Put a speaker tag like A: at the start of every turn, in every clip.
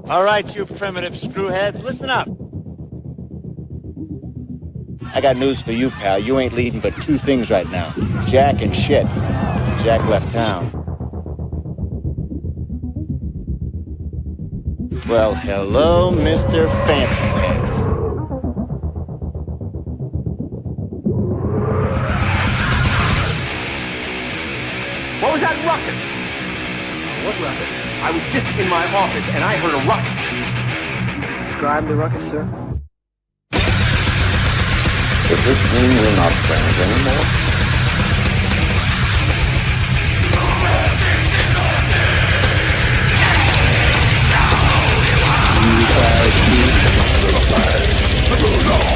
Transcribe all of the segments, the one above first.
A: All right, you primitive screwheads, listen up. I got news for you, pal. You ain't leading but two things right now. Jack and shit. Jack left town. Well, hello, Mr. Fancy Pants.
B: What was that ruckus? What ruckus? I was just in my office and I heard a ruckus.
C: Describe the ruckus, sir.
D: Does this mean we're not friends anymore?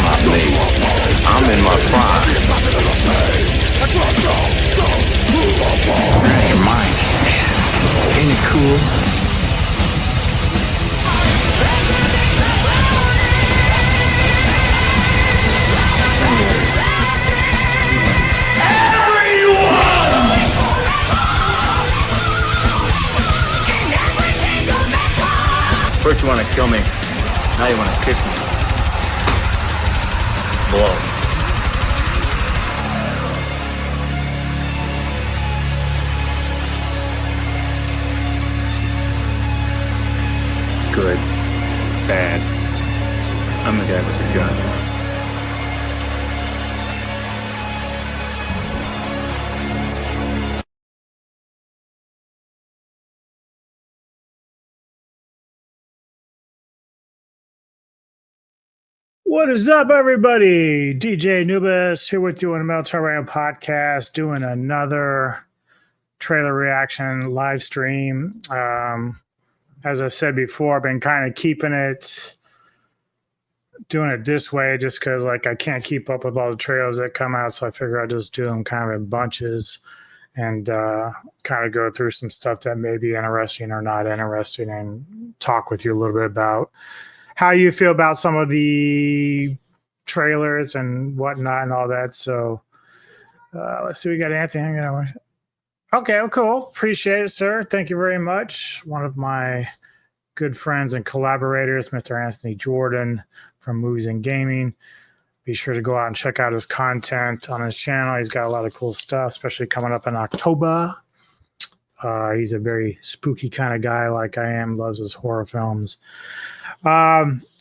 D: Not me. I'm in my prime.
E: That ain't mine. Ain't it cool?
C: First you want to kill me, now you want to kick me. Blow. Good. Bad. I'm the guy with the gun.
F: What is up, everybody? DJ Nubis here with you on the Mandalorian podcast, doing another trailer reaction live stream. As I said before, I've been kind of doing it this way just because I can't keep up with all the trailers that come out, so I figure I'll just do them kind of in bunches and kind of go through some stuff that may be interesting or not interesting and talk with you a little bit about how you feel about some of the trailers and whatnot and all that. So let's see, we got Anthony hanging out. Okay, well, cool. Appreciate it, sir. Thank you very much. One of my good friends and collaborators, Mr. Anthony Jordan from Movies and Gaming. Be sure to go out and check out his content on his channel. He's got a lot of cool stuff, especially coming up in October. He's a very spooky kind of guy like I am, loves his horror films.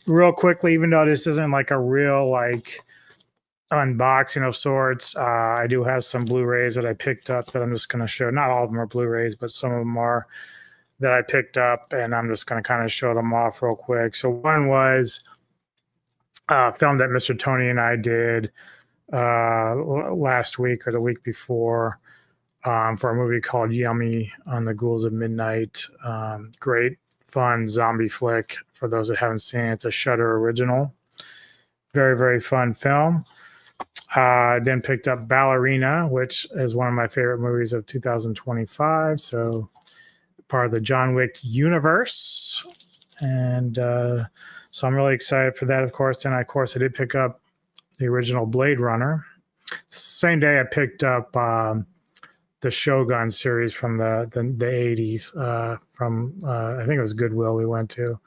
F: Real quickly, even though this isn't like a real unboxing of sorts, I do have some Blu-rays that I picked up that I'm just going to show. Not all of them are Blu-rays, but some of them are that I picked up, and I'm just going to kind of show them off real quick. So one was a film that Mr. Tony and I did last week or the week before for a movie called Yummy on the Ghouls of Midnight. Great fun zombie flick for those that haven't seen it. It's a Shudder original. Very, very fun film. Then picked up Ballerina, which is one of my favorite movies of 2025. So part of the John Wick universe. And so I'm really excited for that, of course. Then, of course, I did pick up the original Blade Runner. Same day I picked up the Shogun series from the 80s from I think it was Goodwill we went to,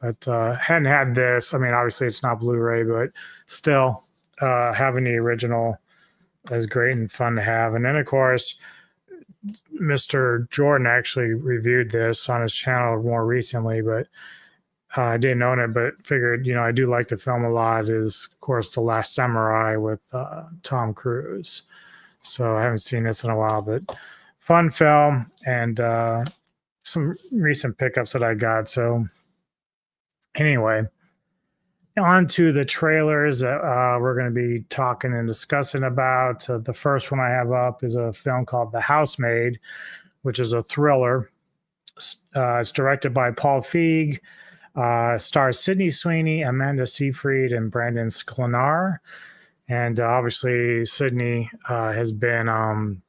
F: but hadn't had this. I mean, obviously it's not Blu-ray, but still having the original is great and fun to have. And then of course Mr. Jordan actually reviewed this on his channel more recently, but I didn't own it, but figured, I do like the film a lot, is of course The Last Samurai with Tom Cruise. So I haven't seen this in a while, but fun film and some recent pickups that I got. So anyway, on to the trailers that we're going to be talking and discussing about. The first one I have up is a film called The Housemaid, which is a thriller. It's directed by Paul Feig, stars Sydney Sweeney, Amanda Seyfried, and Brandon Sklenar. And obviously, Sydney has been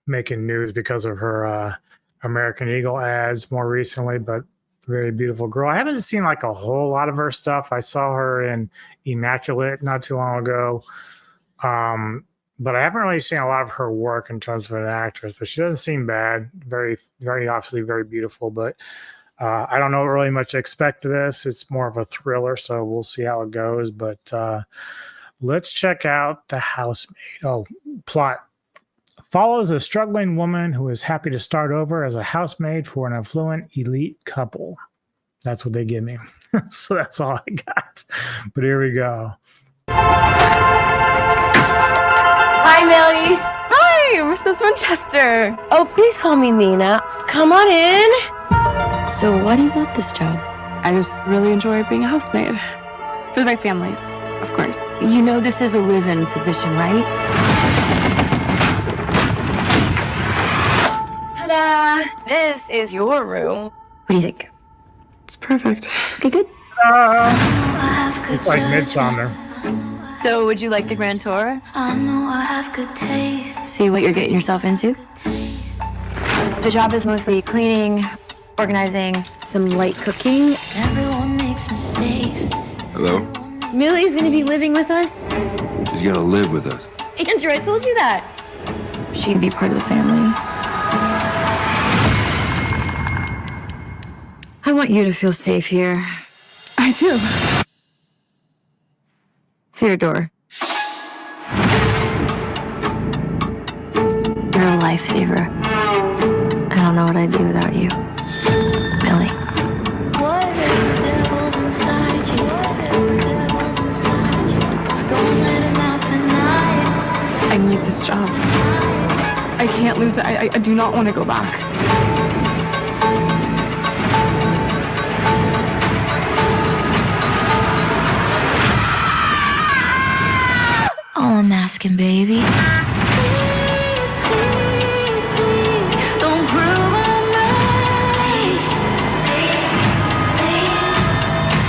F: making news because of her American Eagle ads more recently, but very beautiful girl. I haven't seen a whole lot of her stuff. I saw her in Immaculate not too long ago, but I haven't really seen a lot of her work in terms of an actress, but she doesn't seem bad. Very, very obviously very beautiful, but I don't know really much to expect of this. It's more of a thriller, so we'll see how it goes. But let's check out The Housemaid. Oh, plot. Follows a struggling woman who is happy to start over as a housemaid for an affluent elite couple. That's what they give me. So that's all I got. But here we go.
G: Hi, Millie.
H: Hi, Mrs. Winchester.
G: Oh, please call me Nina. Come on in. So why do you want this job?
H: I just really enjoy being a housemaid. For the right families, of course.
G: You know this is a live-in position, right? Ta-da! This is your room. What do you think?
H: It's perfect.
G: Okay, good.
F: It's like Midsummer.
G: So would you like the grand tour? I know I have good taste. See what you're getting yourself into? The job is mostly cleaning, organizing, some light cooking. Everyone makes mistakes.
D: Hello?
G: Millie's gonna be living with us.
D: She's gonna live with us.
G: Andrew, I told you that. She'd be part of the family. I want you to feel safe here.
H: I do.
G: Theodore. You're a lifesaver. I don't know what I'd do without you. Millie. Whatever there goes inside you. Don't let him out tonight.
H: I need this job. I can't lose it. I do not want to go back.
G: All I'm asking, baby. Please, please, please, don't prove I'm right.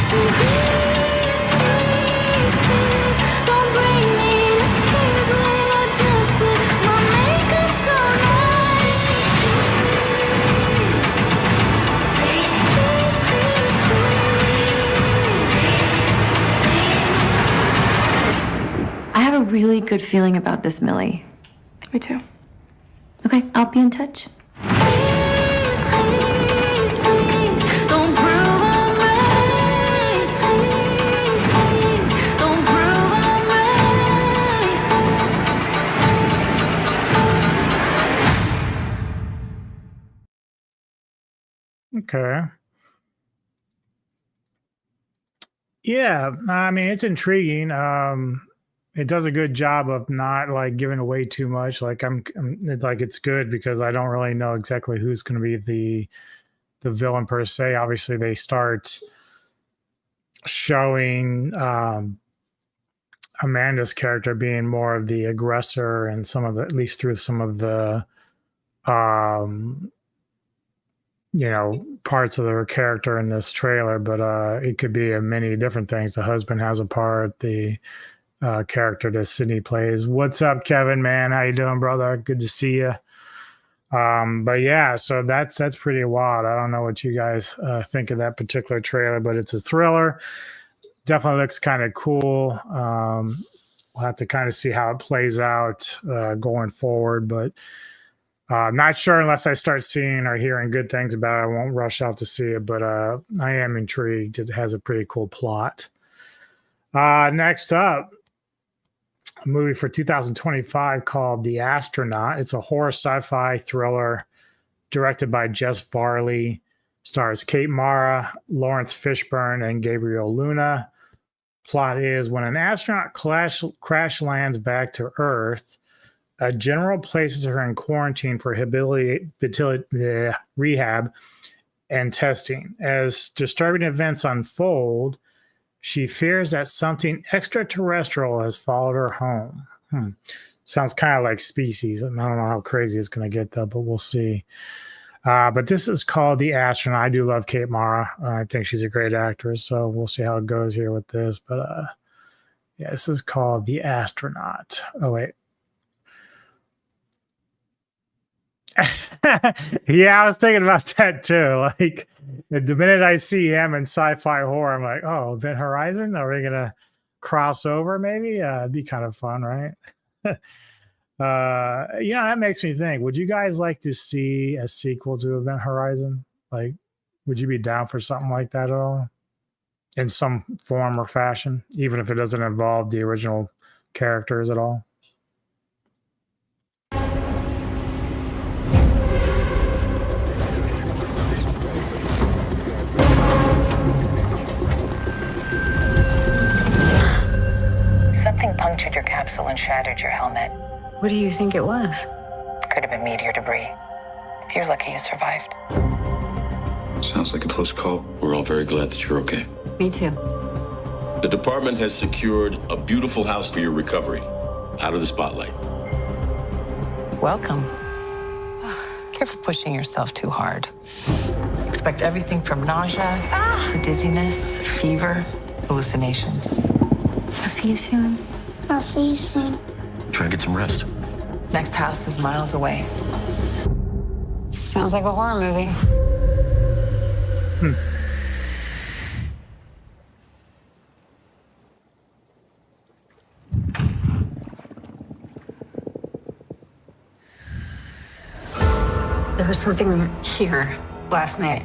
G: Please, please, don't bring me to tears when I just did my makeup so nice. Please, please, I have a really good feeling about this, Millie.
H: Me too.
G: Okay, I'll be in touch. Please, please, please, don't prove I'm right. Please, please, don't prove I'm right.
F: Okay. Yeah, I mean, it's intriguing. It does a good job of not like giving away too much. Like like it's good because I don't really know exactly who's going to be the villain per se. Obviously, they start showing Amanda's character being more of the aggressor, and some of the, at least through some of the parts of her character in this trailer. But it could be many different things. The husband has a part. The character that Sydney plays. What's up, Kevin, man? How you doing, brother? Good to see you. But yeah, so that's pretty wild. I don't know what you guys think of that particular trailer, but it's a thriller. Definitely looks kind of cool. We'll have to kind of see how it plays out going forward, but not sure unless I start seeing or hearing good things about it. I won't rush out to see it, but I am intrigued. It has a pretty cool plot. Next up, a movie for 2025 called The Astronaut. It's a horror sci-fi thriller directed by Jess Varley. Stars Kate Mara, Lawrence Fishburne, and Gabriel Luna. Plot is when an astronaut crash lands back to Earth, a general places her in quarantine for rehab and testing. As disturbing events unfold, she fears that something extraterrestrial has followed her home. Sounds kind of like Species. I don't know how crazy it's going to get, though, but we'll see. But this is called The Astronaut. I do love Kate Mara. I think she's a great actress, so we'll see how it goes here with this. But yeah, this is called The Astronaut. Oh, wait. Yeah, I was thinking about that too. Like the minute I see him in sci-fi horror, I'm like, oh, Event Horizon? Are we gonna cross over? Maybe it'd be kind of fun, right? That makes me think. Would you guys like to see a sequel to Event Horizon? Like, Would you be down for something like that at all? In some form or fashion, even if it doesn't involve the original characters at all?
I: Something punctured your capsule and shattered your helmet.
G: What do you think it was?
I: Could have been meteor debris. You're lucky you survived.
D: Sounds like a close call. We're all very glad that you're okay.
G: Me too.
J: The department has secured a beautiful house for your recovery, out of the spotlight.
I: Welcome. Careful pushing yourself too hard. Expect everything from nausea to dizziness, fever, hallucinations.
G: I'll see you soon.
K: I'll see you soon.
D: Try and get some rest.
I: Next house is miles away.
G: Sounds like a horror movie. There was something here last night.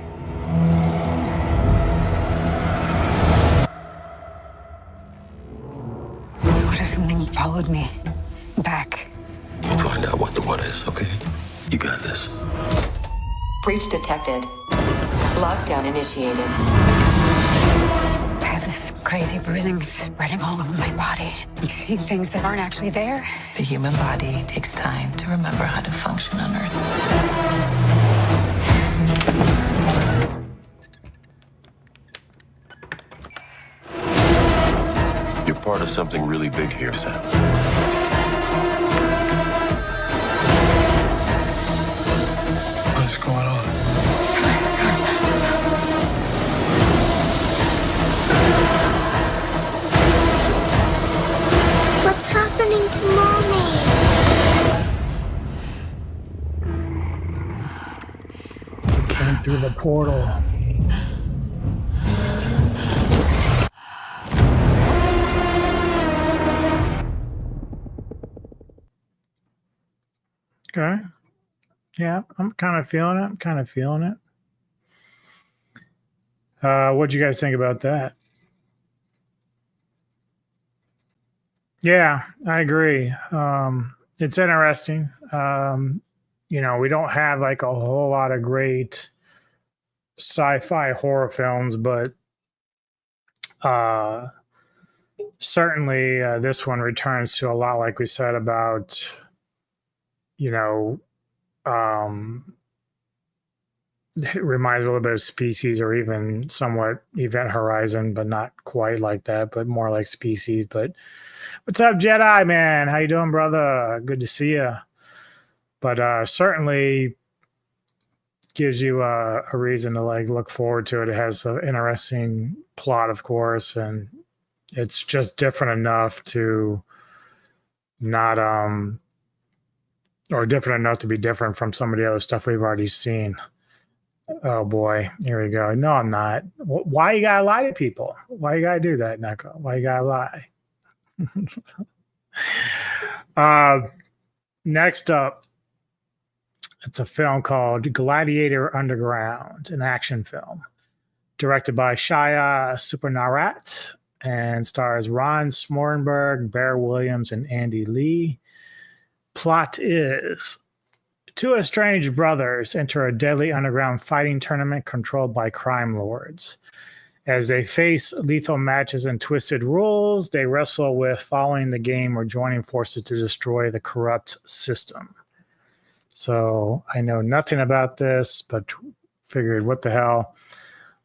G: What if something followed me back?
D: We'll find out what the what is, okay? You got this.
L: Breach detected. Lockdown initiated.
G: I have this crazy bruising spreading all over my body. I'm seeing things that aren't actually there.
I: The human body takes time to remember how to function on Earth.
J: You're part of something really big here, Sam.
D: What's going on?
K: What's happening to Mommy?
F: Came through the portal. Okay. Yeah, I'm kind of feeling it. What'd you guys think about that? Yeah, I agree. It's interesting. You know, we don't have like a whole lot of great sci-fi horror films, but certainly this one returns to a lot, like we said, about, you know, it reminds me a little bit of Species, or even somewhat Event Horizon, but not quite like that, but more like Species. But what's up, Jedi man? How you doing, brother? Good to see you. But certainly gives you a reason to like look forward to it. It has an interesting plot, of course, and it's just different enough to not or different enough to be different from some of the other stuff we've already seen. Oh boy, here we go. No, I'm not. Why you gotta lie to people? Why you gotta do that, Neko? Why you gotta lie? Next up, it's a film called Gladiator Underground, an action film directed by Shia Supernarat and stars Ron Smornberg, Bear Williams, and Andy Lee. Plot is: two estranged brothers enter a deadly underground fighting tournament controlled by crime lords. As they face lethal matches and twisted rules, they wrestle with following the game or joining forces to destroy the corrupt system. So I know nothing about this, but figured, what the hell?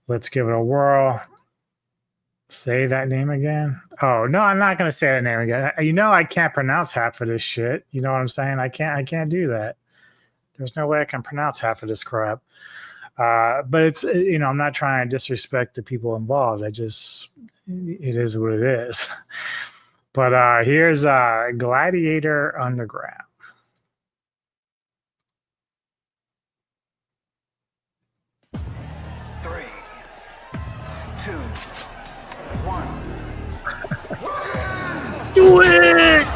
F: Let's give it a whirl. Say that name again. Oh, no, I'm not going to say that name again. You know, I can't pronounce half of this shit. You know what I'm saying? I can't do that. There's no way I can pronounce half of this crap. But it's, you know, I'm not trying to disrespect the people involved. It is what it is. But here's Gladiator Underground. Do it!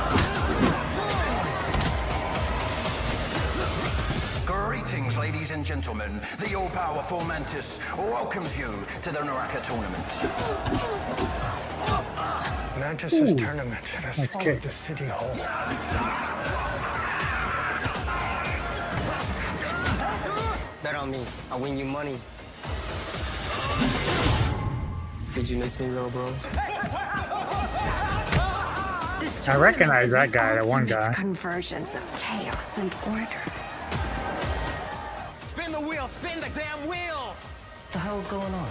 B: Scurry
M: Greetings, ladies and gentlemen. The all-powerful Mantis welcomes you to the Naraka tournament.
F: Mantis's tournament has swallowed the city whole.
N: Bet on me. I'll win you money. Did you miss me, little bro?
F: I recognize that guy, that one guy.
O: Convergence of chaos and order.
M: Spin the wheel! Spin the damn wheel!
N: What the hell's going on?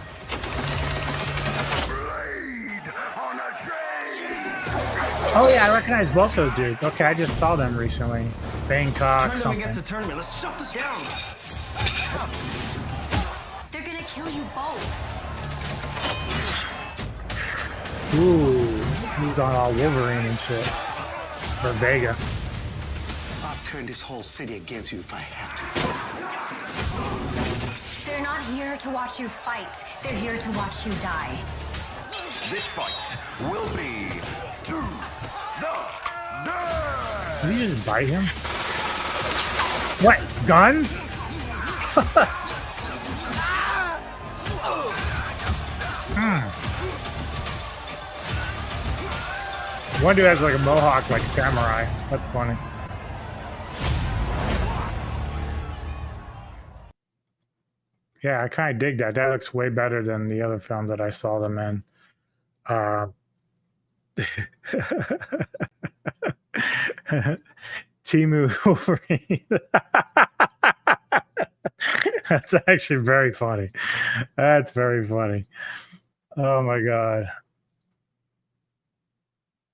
D: Blade on a train.
F: Oh yeah, I recognize both those dudes. Okay, I just saw them recently. Bangkok, something.
N: Against the tournament. Let's shut this down.
O: They're gonna kill you both.
F: Ooh, he's on all Wolverine and shit. Or Vega.
N: I'll turn this whole city against you if I have
O: to. They're not here to watch you fight. They're here to watch you die.
M: This fight will be to the death.
F: Did you just bite him? What? Guns? One dude has like a mohawk like samurai. That's funny. Yeah, I kind of dig that. That looks way better than the other film that I saw them in. Timu Wolverine. That's actually very funny. That's very funny. Oh my god.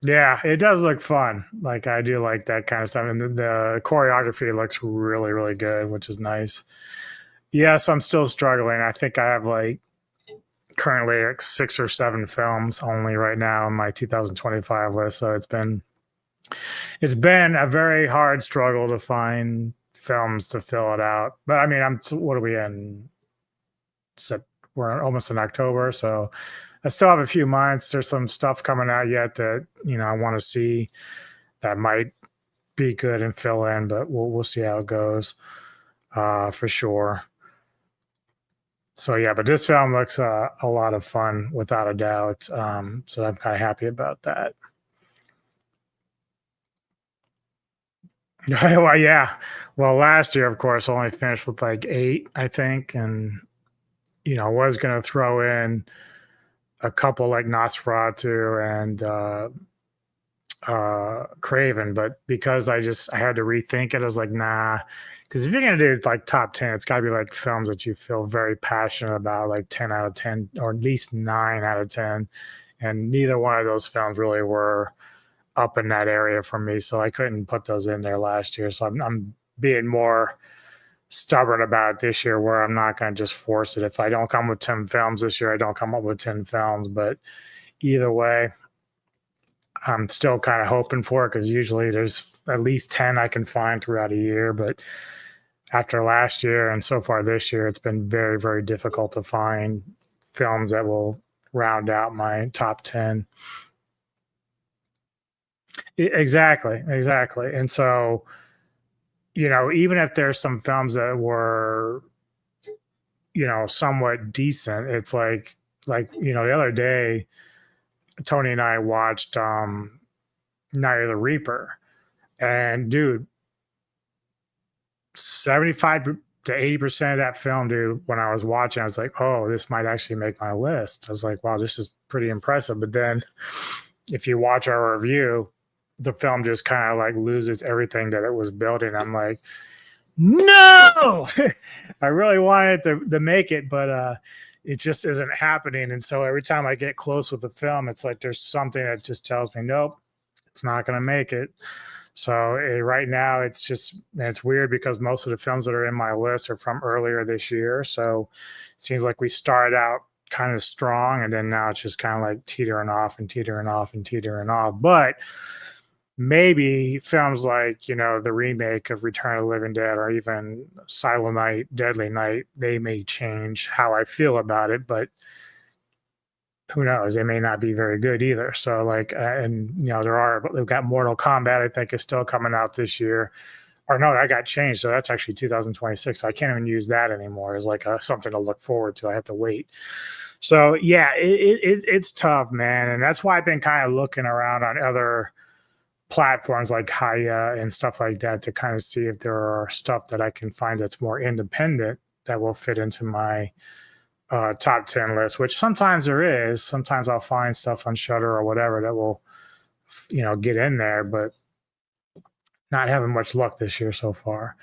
F: Yeah, it does look fun. Like I do like that kind of stuff, and the choreography looks really, really good, which is nice. Yes, I'm still struggling. I think I have like currently like 6 or 7 films only right now on my 2025 list. So it's been a very hard struggle to find films to fill it out. But I mean, what are we in? We're almost in October, so I still have a few months. There's some stuff coming out yet that I want to see that might be good and fill in, but we'll see how it goes for sure. So yeah, but this film looks a lot of fun without a doubt. So I'm kind of happy about that. Well, yeah. Well, last year, of course, I only finished with like 8, I think, and I was gonna throw in a couple like Nosferatu and Craven, but because I had to rethink it, I was like, nah. Because if you're gonna do like top 10, it's gotta be like films that you feel very passionate about, like 10 out of 10, or at least 9 out of 10. And neither one of those films really were up in that area for me, so I couldn't put those in there last year. So I'm being more stubborn about it this year, where I'm not going to just force it. If I don't come with 10 films this year, I don't come up with 10 films. But either way, I'm still kind of hoping for it, because usually there's at least 10 I can find throughout a year. But after last year and so far this year, it's been very, very difficult to find films that will round out my top 10. Exactly. And so, even if there's some films that were, somewhat decent, it's like, the other day, Tony and I watched Night of the Reaper, and dude, 75 to 80% of that film, dude, when I was watching, I was like, oh, this might actually make my list. I was like, wow, this is pretty impressive. But then if you watch our review, the film just kind of like loses everything that it was building. I'm like, no, I really wanted to make it, but it just isn't happening. And so every time I get close with the film, it's like there's something that just tells me, nope, it's not going to make it. So right now it's weird, because most of the films that are in my list are from earlier this year. So it seems like we started out kind of strong, and then now it's just kind of like teetering off and teetering off and teetering off. But maybe films like, the remake of Return of the Living Dead, or even Silent Night, Deadly Night, they may change how I feel about it, but who knows? They may not be very good either. So like, and they've got Mortal Kombat, I think, is still coming out this year. or no, that got changed. So that's actually 2026. So I can't even use that anymore as like something to look forward to. I have to wait. So yeah, it's tough, man. And that's why I've been kind of looking around on other platforms like Haya and stuff like that to kind of see if there are stuff that I can find that's more independent that will fit into my top 10 list, which sometimes there is. Sometimes I'll find stuff on Shudder or whatever that will, get in there, but not having much luck this year so far.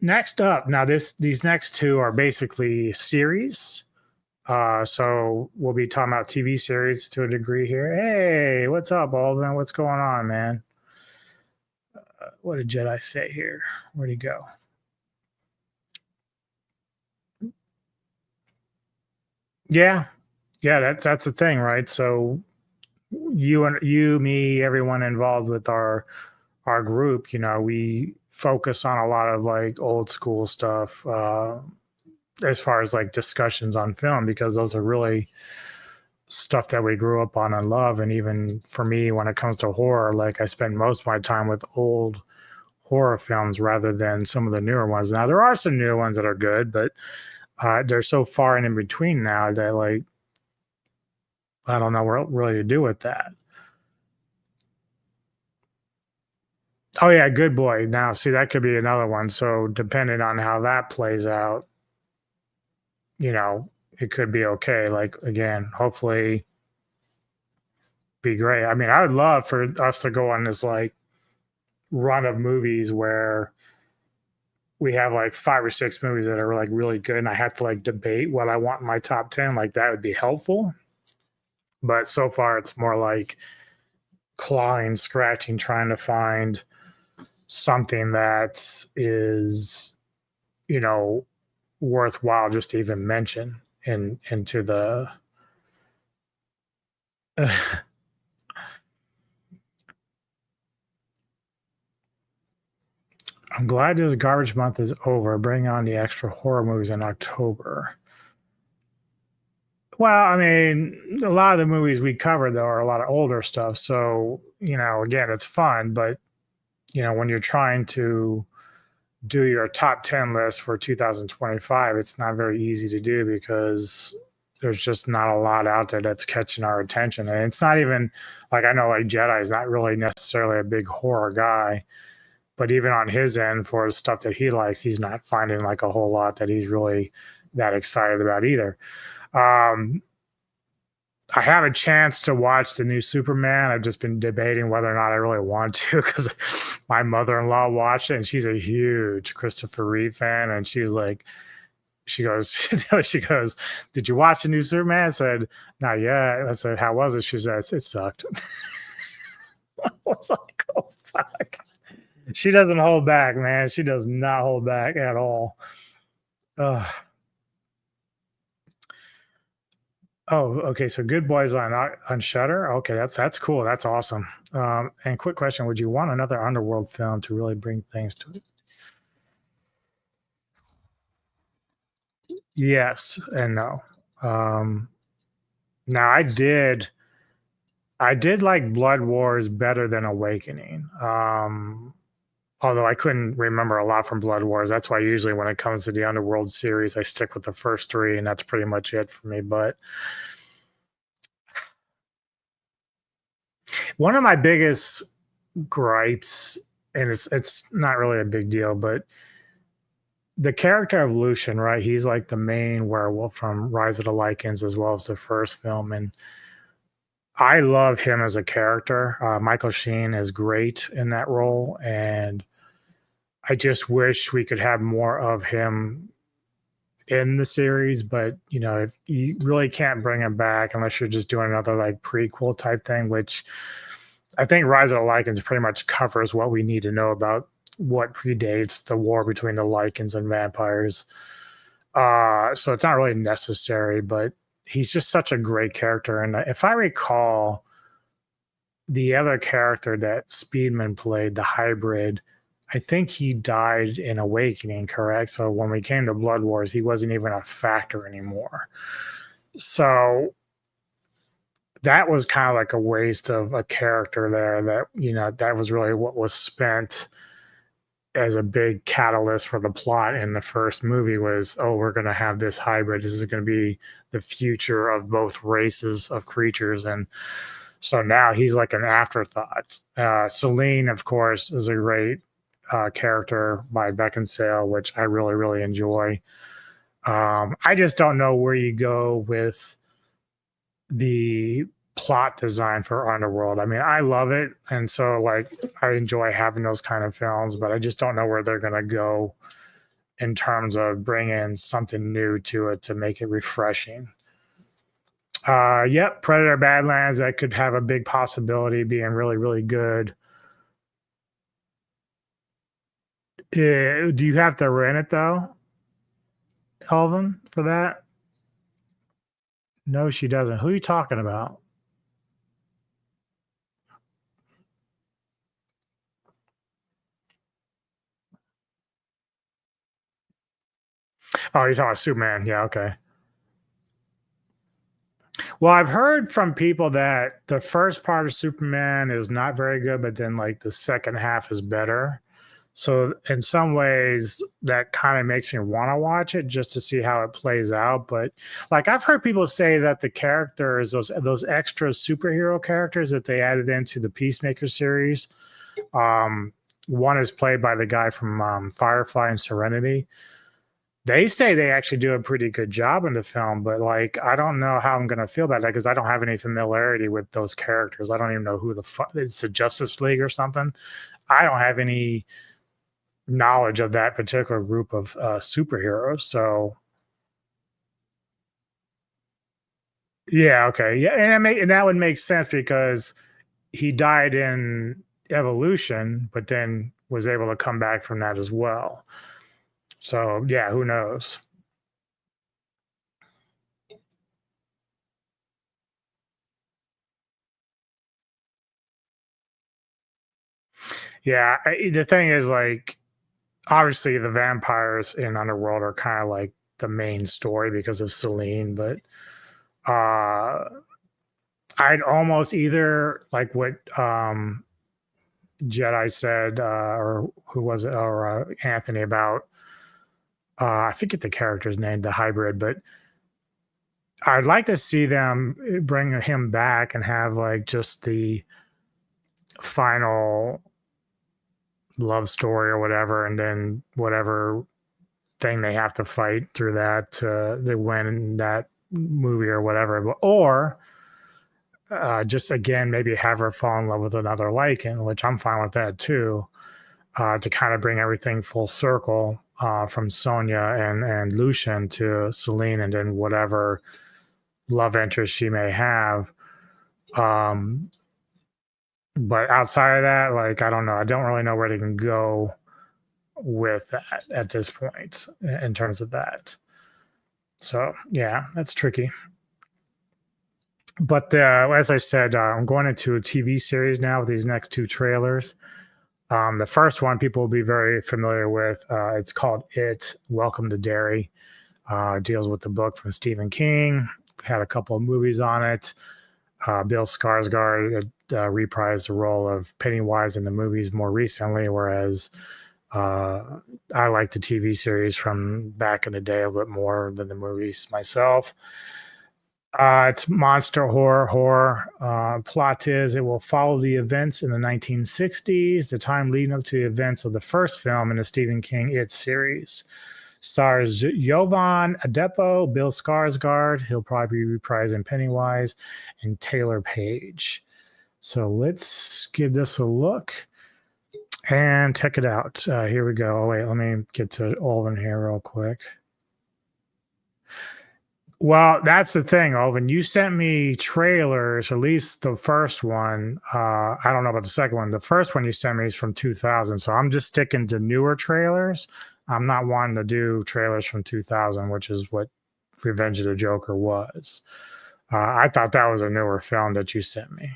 F: Next up, now these next two are basically series. So we'll be talking about TV series to a degree here. Hey, what's up, Alvin? What's going on, man? What did Jedi say here? Where'd he go? Yeah, that's the thing, right? So you, me, everyone involved with our group, we focus on a lot of like old school stuff as far as like discussions on film, because those are really stuff that we grew up on and love. And even for me, when it comes to horror, like I spend most of my time with old horror films rather than some of the newer ones. Now there are some newer ones that are good, but they're so far and in between now that like I don't know what really to do with that. Oh yeah, Good Boy. Now see, that could be another one. So depending on how that plays out, it could be okay. Like again, hopefully be great. I mean, I would love for us to go on this like run of movies where we have like 5 or 6 movies that are like really good, and I have to like debate what I want in my top 10. Like that would be helpful. But so far it's more like clawing, scratching, trying to find something that is, worthwhile just to even mention into the I'm glad this garbage month is over. Bring on the extra horror movies in October. Well, I mean, a lot of the movies we covered, though, are a lot of older stuff. So, again, it's fun. But, when you're trying to do your top 10 list for 2025, it's not very easy to do because there's just not a lot out there that's catching our attention. And it's not even like I know like Jedi is not really necessarily a big horror guy. But even on his end, for the stuff that he likes, he's not finding like a whole lot that he's really that excited about either. I have a chance to watch the new Superman. I've just been debating whether or not I really want to because my mother-in-law watched it and she's a huge Christopher Reeve fan. And she was like, she goes, did you watch the new Superman? I said, not yet. I said, how was it? She says, it sucked. I was like, oh, fuck. She doesn't hold back, man. She does not hold back at all. Oh, okay. So Good Boys on Shudder. Okay, that's cool. That's awesome. And quick question: would you want another underworld film to really bring things to it? Yes and no. Now I did like Blood Wars better than Awakening. Although I couldn't remember a lot from Blood Wars. That's why usually when it comes to the Underworld series, I stick with the first 3, and that's pretty much it for me. But one of my biggest gripes, and it's not really a big deal, but the character of Lucian, right? He's like the main werewolf from Rise of the Lycans as well as the first film. And I love him as a character. Michael Sheen is great in that role. And I just wish we could have more of him in the series. But, if you really can't bring him back unless you're just doing another like prequel type thing, which I think Rise of the Lycans pretty much covers what we need to know about what predates the war between the Lycans and vampires. So it's not really necessary, but he's just such a great character. And if I recall, the other character that Speedman played, the hybrid, I think he died in Awakening, correct? So when we came to Blood Wars, he wasn't even a factor anymore. So that was kind of like a waste of a character there that, that was really what was spent as a big catalyst for the plot in the first movie was, oh, we're going to have this hybrid. This is going to be the future of both races of creatures. And so now he's like an afterthought. Celine, of course, is a great character by Beckinsale, which I really, really enjoy. I just don't know where you go with the plot design for Underworld. I mean, I love it, and so like I enjoy having those kind of films, but I just don't know where they're going to go in terms of bringing something new to it to make it refreshing. Yep, Predator Badlands, that could have a big possibility being really, really good. Do you have to rent it though, Elvin, for that? No, she doesn't. Who are you talking about? Oh, you're talking about Superman. Yeah, okay. Well, I've heard from people that the first part of Superman is not very good, but then like the second half is better. So in some ways that kind of makes me want to watch it just to see how it plays out. But like I've heard people say that the characters, those extra superhero characters that they added into the Peacemaker series, one is played by the guy from Firefly and Serenity. They say they actually do a pretty good job in the film, but like I don't know how I'm going to feel about that because I don't have any familiarity with those characters. I don't even know who it's the Justice League or something. I don't have any knowledge of that particular group of superheroes. So yeah, okay, yeah, and that would make sense because he died in Evolution, but then was able to come back from that as well. So yeah, who knows? Yeah, the thing is, like, obviously the vampires in Underworld are kind of like the main story because of Celine, but I'd almost either like what Jedi said, or who was it, or Anthony about. I forget the character's name, the hybrid, but I'd like to see them bring him back and have like just the final love story or whatever, and then whatever thing they have to fight through that they win that movie or whatever, or just again maybe have her fall in love with another Lycan, which I'm fine with that too, to kind of bring everything full circle. From Sonya and Lucian to Celine, and then whatever love interest she may have. But outside of that, like, I don't know. I don't really know where they can go with that at this point in terms of that. So, yeah, that's tricky. But as I said, I'm going into a TV series now with these next two trailers. The first one people will be very familiar with. It's called It, Welcome to Derry. Deals with the book from Stephen King. Had a couple of movies on it. Bill Skarsgård reprised the role of Pennywise in the movies more recently, whereas I like the TV series from back in the day a bit more than the movies myself. It's monster horror. Plot is it will follow the events in the 1960s, the time leading up to the events of the first film in the Stephen King It series. Stars Jovan Adepo, Bill Skarsgård, he'll probably be reprising Pennywise, and Taylor Page. So let's give this a look and check it out. Here we go. Oh, wait, let me get to Olvin here real quick. Well, that's the thing, Olvin. You sent me trailers, at least the first one. I don't know about the second one. The first one you sent me is from 2000, so I'm just sticking to newer trailers. I'm not wanting to do trailers from 2000, which is what Revenge of the Joker was. I thought that was a newer film that you sent me.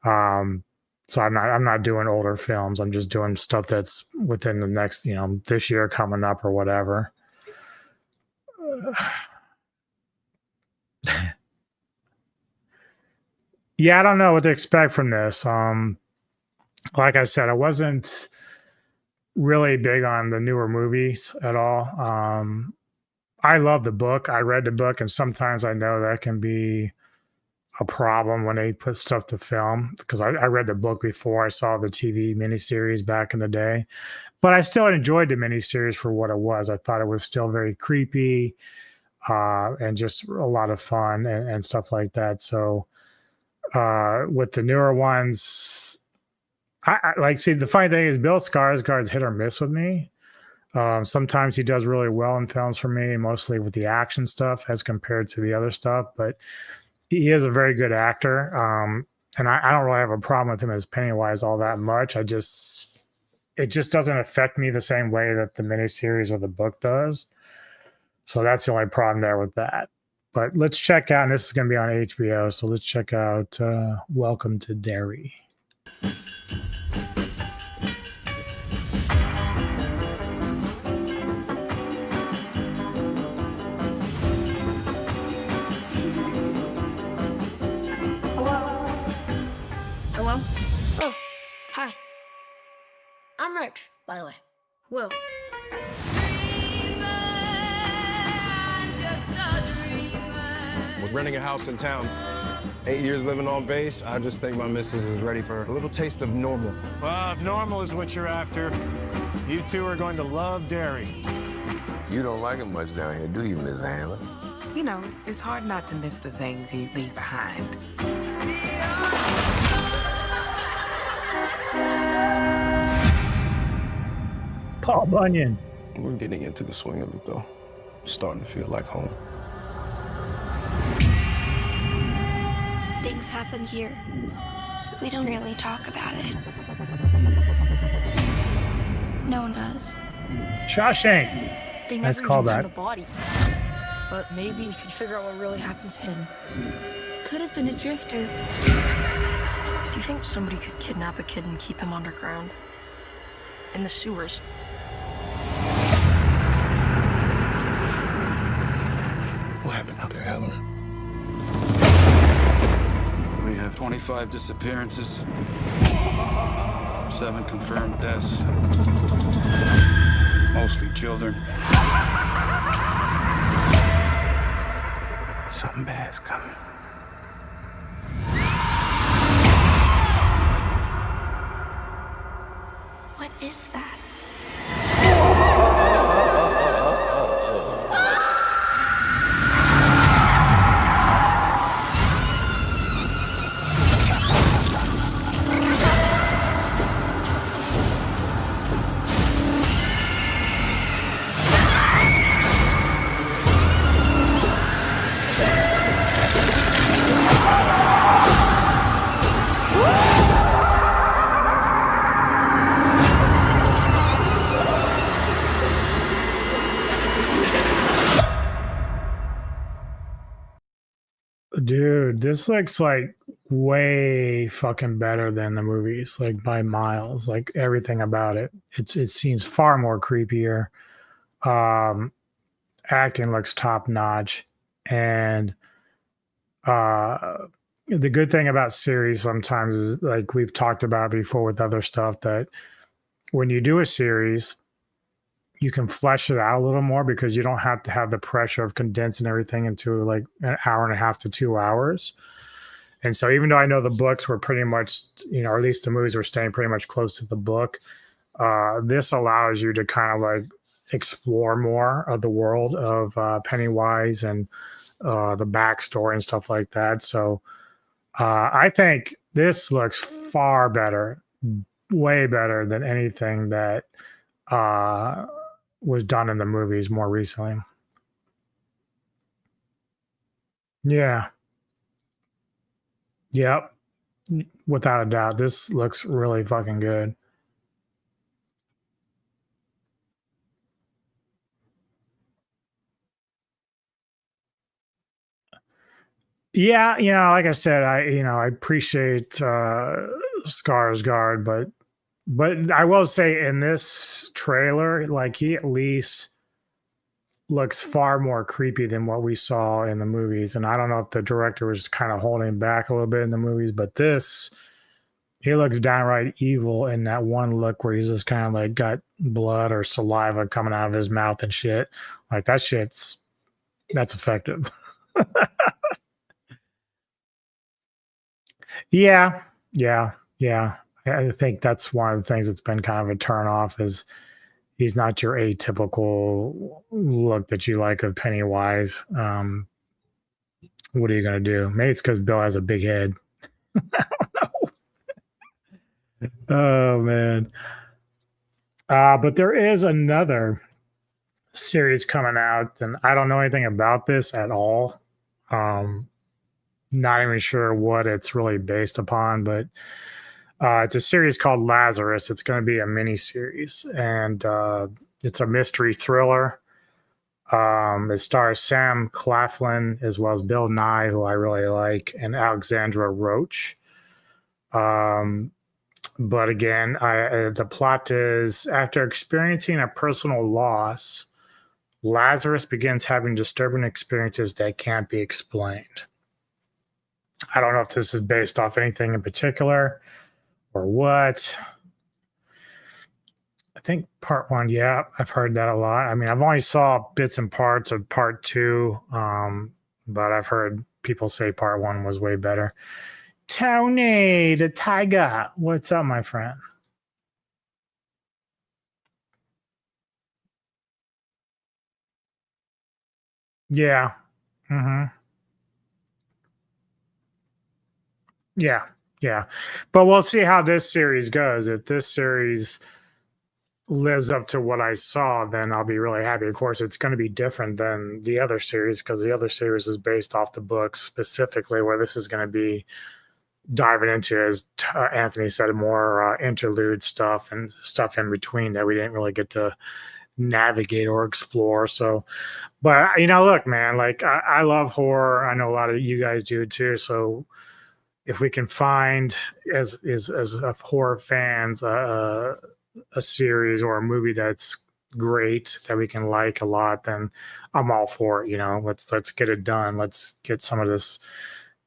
F: So I'm not doing older films. I'm just doing stuff that's within the next, this year coming up or whatever. Yeah, I don't know what to expect from this. Like I said, I wasn't really big on the newer movies at all. I love the book. I read the book, and sometimes I know that can be a problem when they put stuff to film because I read the book before I saw the TV miniseries back in the day. But I still enjoyed the miniseries for what it was. I thought it was still very creepy and just a lot of fun and stuff like that. So with the newer ones, I like see the funny thing is Bill Skarsgård's hit or miss with me. Sometimes he does really well in films for me, mostly with the action stuff as compared to the other stuff. But he is a very good actor, and I don't really have a problem with him as Pennywise all that much. It just doesn't affect me the same way that the miniseries or the book does. So that's the only problem there with that. But let's check out, and this is going to be on HBO, so let's check out Welcome to Derry.
P: Hello? Oh, hi. I'm Rich, by the way. Will.
Q: Was renting a house in town. 8 years living on base, I just think my missus is ready for a little taste of normal.
R: Well, if normal is what you're after, you two are going to love Derry.
S: You don't like it much down here, do you, Miss Handler?
T: You know, it's hard not to miss the things you leave behind.
F: Paul Bunyan.
Q: We're getting into the swing of it, though. Starting to feel like home.
K: Things happen here. We don't really talk about it. No one does.
F: Shawshank.
P: They
F: That's
P: never
F: called
P: even
F: that.
P: found a body. But maybe you could figure out what really happened to him.
K: Could have been a drifter.
P: Do you think somebody could kidnap a kid and keep him underground? In the sewers?
Q: What happened out there, Helen?
U: We have 25 disappearances, 7 confirmed deaths, mostly children.
Q: Something bad's coming.
K: What is that?
F: Dude, this looks like way fucking better than the movies, like by miles. Like everything about it. It seems far more creepier. Acting looks top notch. And the good thing about series sometimes is like we've talked about before with other stuff that when you do a series, you can flesh it out a little more because you don't have to have the pressure of condensing everything into like an hour and a half to 2 hours. And so even though I know the books were pretty much, or at least the movies were staying pretty much close to the book, this allows you to kind of like explore more of the world of Pennywise and the backstory and stuff like that. So I think this looks far better, way better than anything that was done in the movies more recently. Yeah. Yep. Without a doubt. This looks really fucking good. Yeah, like I said, I appreciate Skarsgård, but I will say in this trailer, like he at least looks far more creepy than what we saw in the movies. And I don't know if the director was kind of holding back a little bit in the movies, but this, he looks downright evil in that one look where he's just kind of like got blood or saliva coming out of his mouth and shit. Like that's effective. Yeah. I think that's one of the things that's been kind of a turn off is he's not your atypical look that you like of Pennywise. What are you going to do? Maybe it's because Bill has a big head. I don't know. Oh, man. But there is another series coming out, and I don't know anything about this at all. Not even sure what it's really based upon, but it's a series called Lazarus. It's going to be a mini series, and it's a mystery thriller. It stars Sam Claflin as well as Bill Nye, who I really like, and Alexandra Roach. But again, the plot is after experiencing a personal loss, Lazarus begins having disturbing experiences that can't be explained. I don't know if this is based off anything in particular or what. I think part one, yeah, I've heard that a lot. I mean, I've only saw bits and parts of part two, but I've heard people say part one was way better. Tony, the tiger. What's up, my friend? Yeah. Mm-hmm. Yeah. But we'll see how this series goes. If this series lives up to what I saw, then I'll be really happy. Of course, it's going to be different than the other series because the other series is based off the books specifically, where this is going to be diving into, as Anthony said, more interlude stuff and stuff in between that we didn't really get to navigate or explore. So, but look, man, like I love horror. I know a lot of you guys do too. So if we can find as horror fans a series or a movie that's great that we can like a lot, then I'm all for it. Let's get it done. Let's get some of this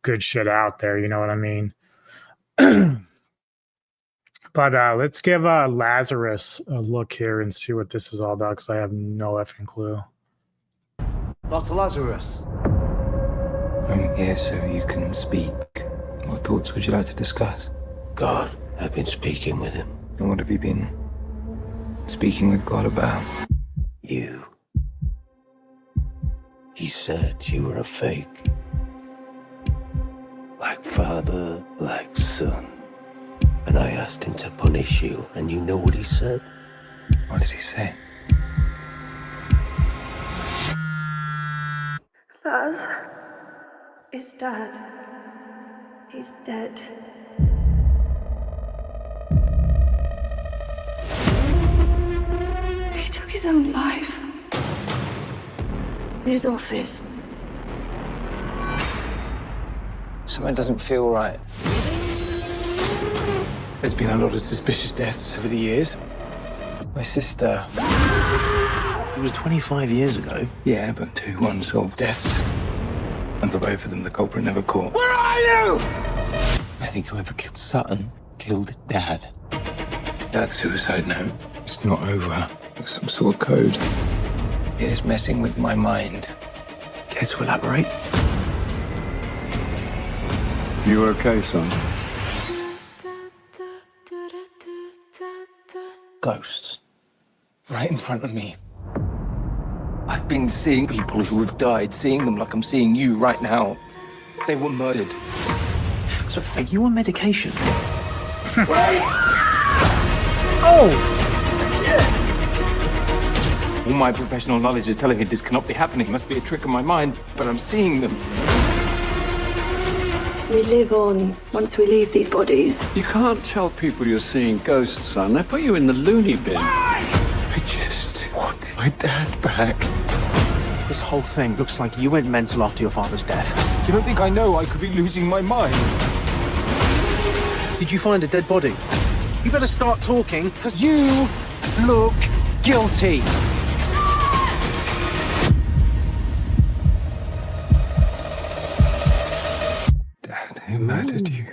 F: good shit out there. You know what I mean? But let's give Lazarus a look here and see what this is all about, because I have no effing clue.
A: Dr. Lazarus.
E: I'm here so you can speak. What thoughts would you like to discuss?
A: God, I've been speaking with him.
E: And what have you been speaking with God about?
A: You. He said you were a fake. Like father, like son. And I asked him to punish you, and you know what he said?
E: What did he say?
K: Laz is Dad. He's dead. He took his own life. In his office.
E: Something doesn't feel right. There's been a lot of suspicious deaths over the years. My sister...
A: It was 25 years ago.
E: Yeah, but 2 unsolved deaths. And for both of them, the culprit never caught.
A: Where are you?
E: I think whoever killed Sutton killed Dad. Dad's suicide note. It's not over. It's some sort of code. It is messing with my mind. Care to elaborate?
U: You okay, son?
E: Ghosts. Right in front of me. I've been seeing people who have died, seeing them like I'm seeing you right now. They were murdered.
A: So, are you on medication?
E: Wait!
F: Oh!
E: All my professional knowledge is telling me this cannot be happening. It must be a trick of my mind, but I'm seeing them.
K: We live on once we leave these bodies.
U: You can't tell people you're seeing ghosts, son. They put you in the loony bin.
E: I just want my dad back.
B: This whole thing looks like you went mental after your father's death.
E: You don't think I know I could be losing my mind?
B: Did you find a dead body? You better start talking, because you look guilty.
E: murdered you.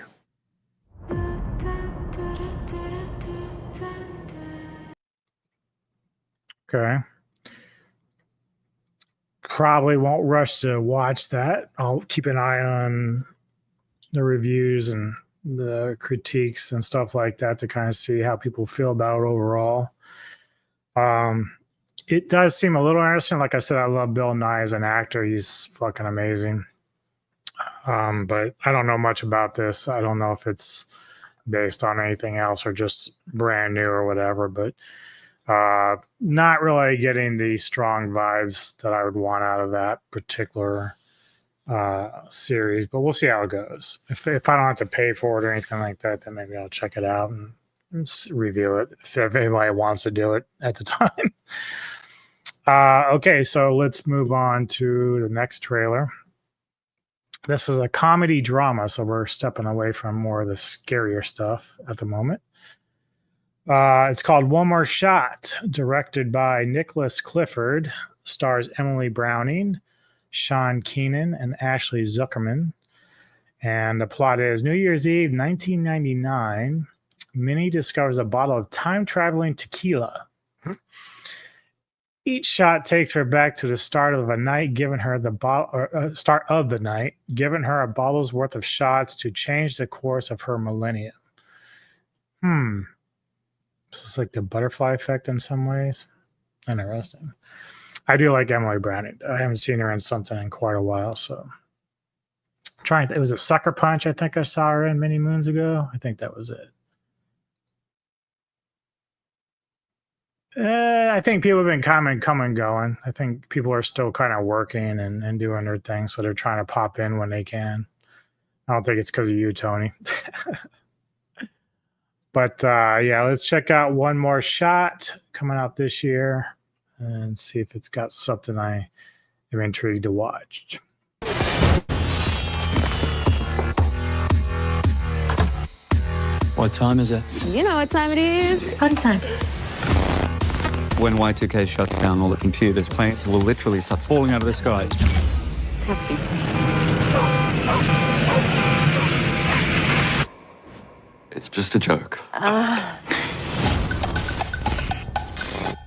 F: Okay. Probably won't rush to watch that. I'll keep an eye on the reviews and the critiques and stuff like that to kind of see how people feel about it overall. It does seem a little interesting. Like I said, I love Bill Nye as an actor. He's fucking amazing. But I don't know much about this. I don't know if it's based on anything else or just brand new or whatever, but not really getting the strong vibes that I would want out of that particular series, but we'll see how it goes. If I don't have to pay for it or anything like that, then maybe I'll check it out and review it if anybody wants to do it at the time. Okay, so let's move on to the next trailer. This is a comedy drama, so we're stepping away from more of the scarier stuff at the moment. It's called One More Shot, directed by Nicholas Clifford, stars Emily Browning, Sean Keenan, and Ashley Zuckerman. And the plot is New Year's Eve, 1999. Minnie discovers a bottle of time-traveling tequila. Each shot takes her back to the start of a night, giving her start of the night, giving her a bottle's worth of shots to change the course of her millennium. This is like the butterfly effect in some ways. Interesting. I do like Emily Browning. I haven't seen her in something in quite a while, so it was a Sucker Punch. I think I saw her in many moons ago. I think that was it. I think people have been coming and going. I think people are still kind of working and doing their thing, so they're trying to pop in when they can. I don't think it's because of you, Tony. But yeah, let's check out One More Shot coming out this year and see if it's got something I am intrigued to watch.
C: What time is it?
G: You know what time it is. Party time.
C: When Y2K shuts down all the computers, planes will literally start falling out of the sky.
G: It's happening.
C: It's just a joke.
G: I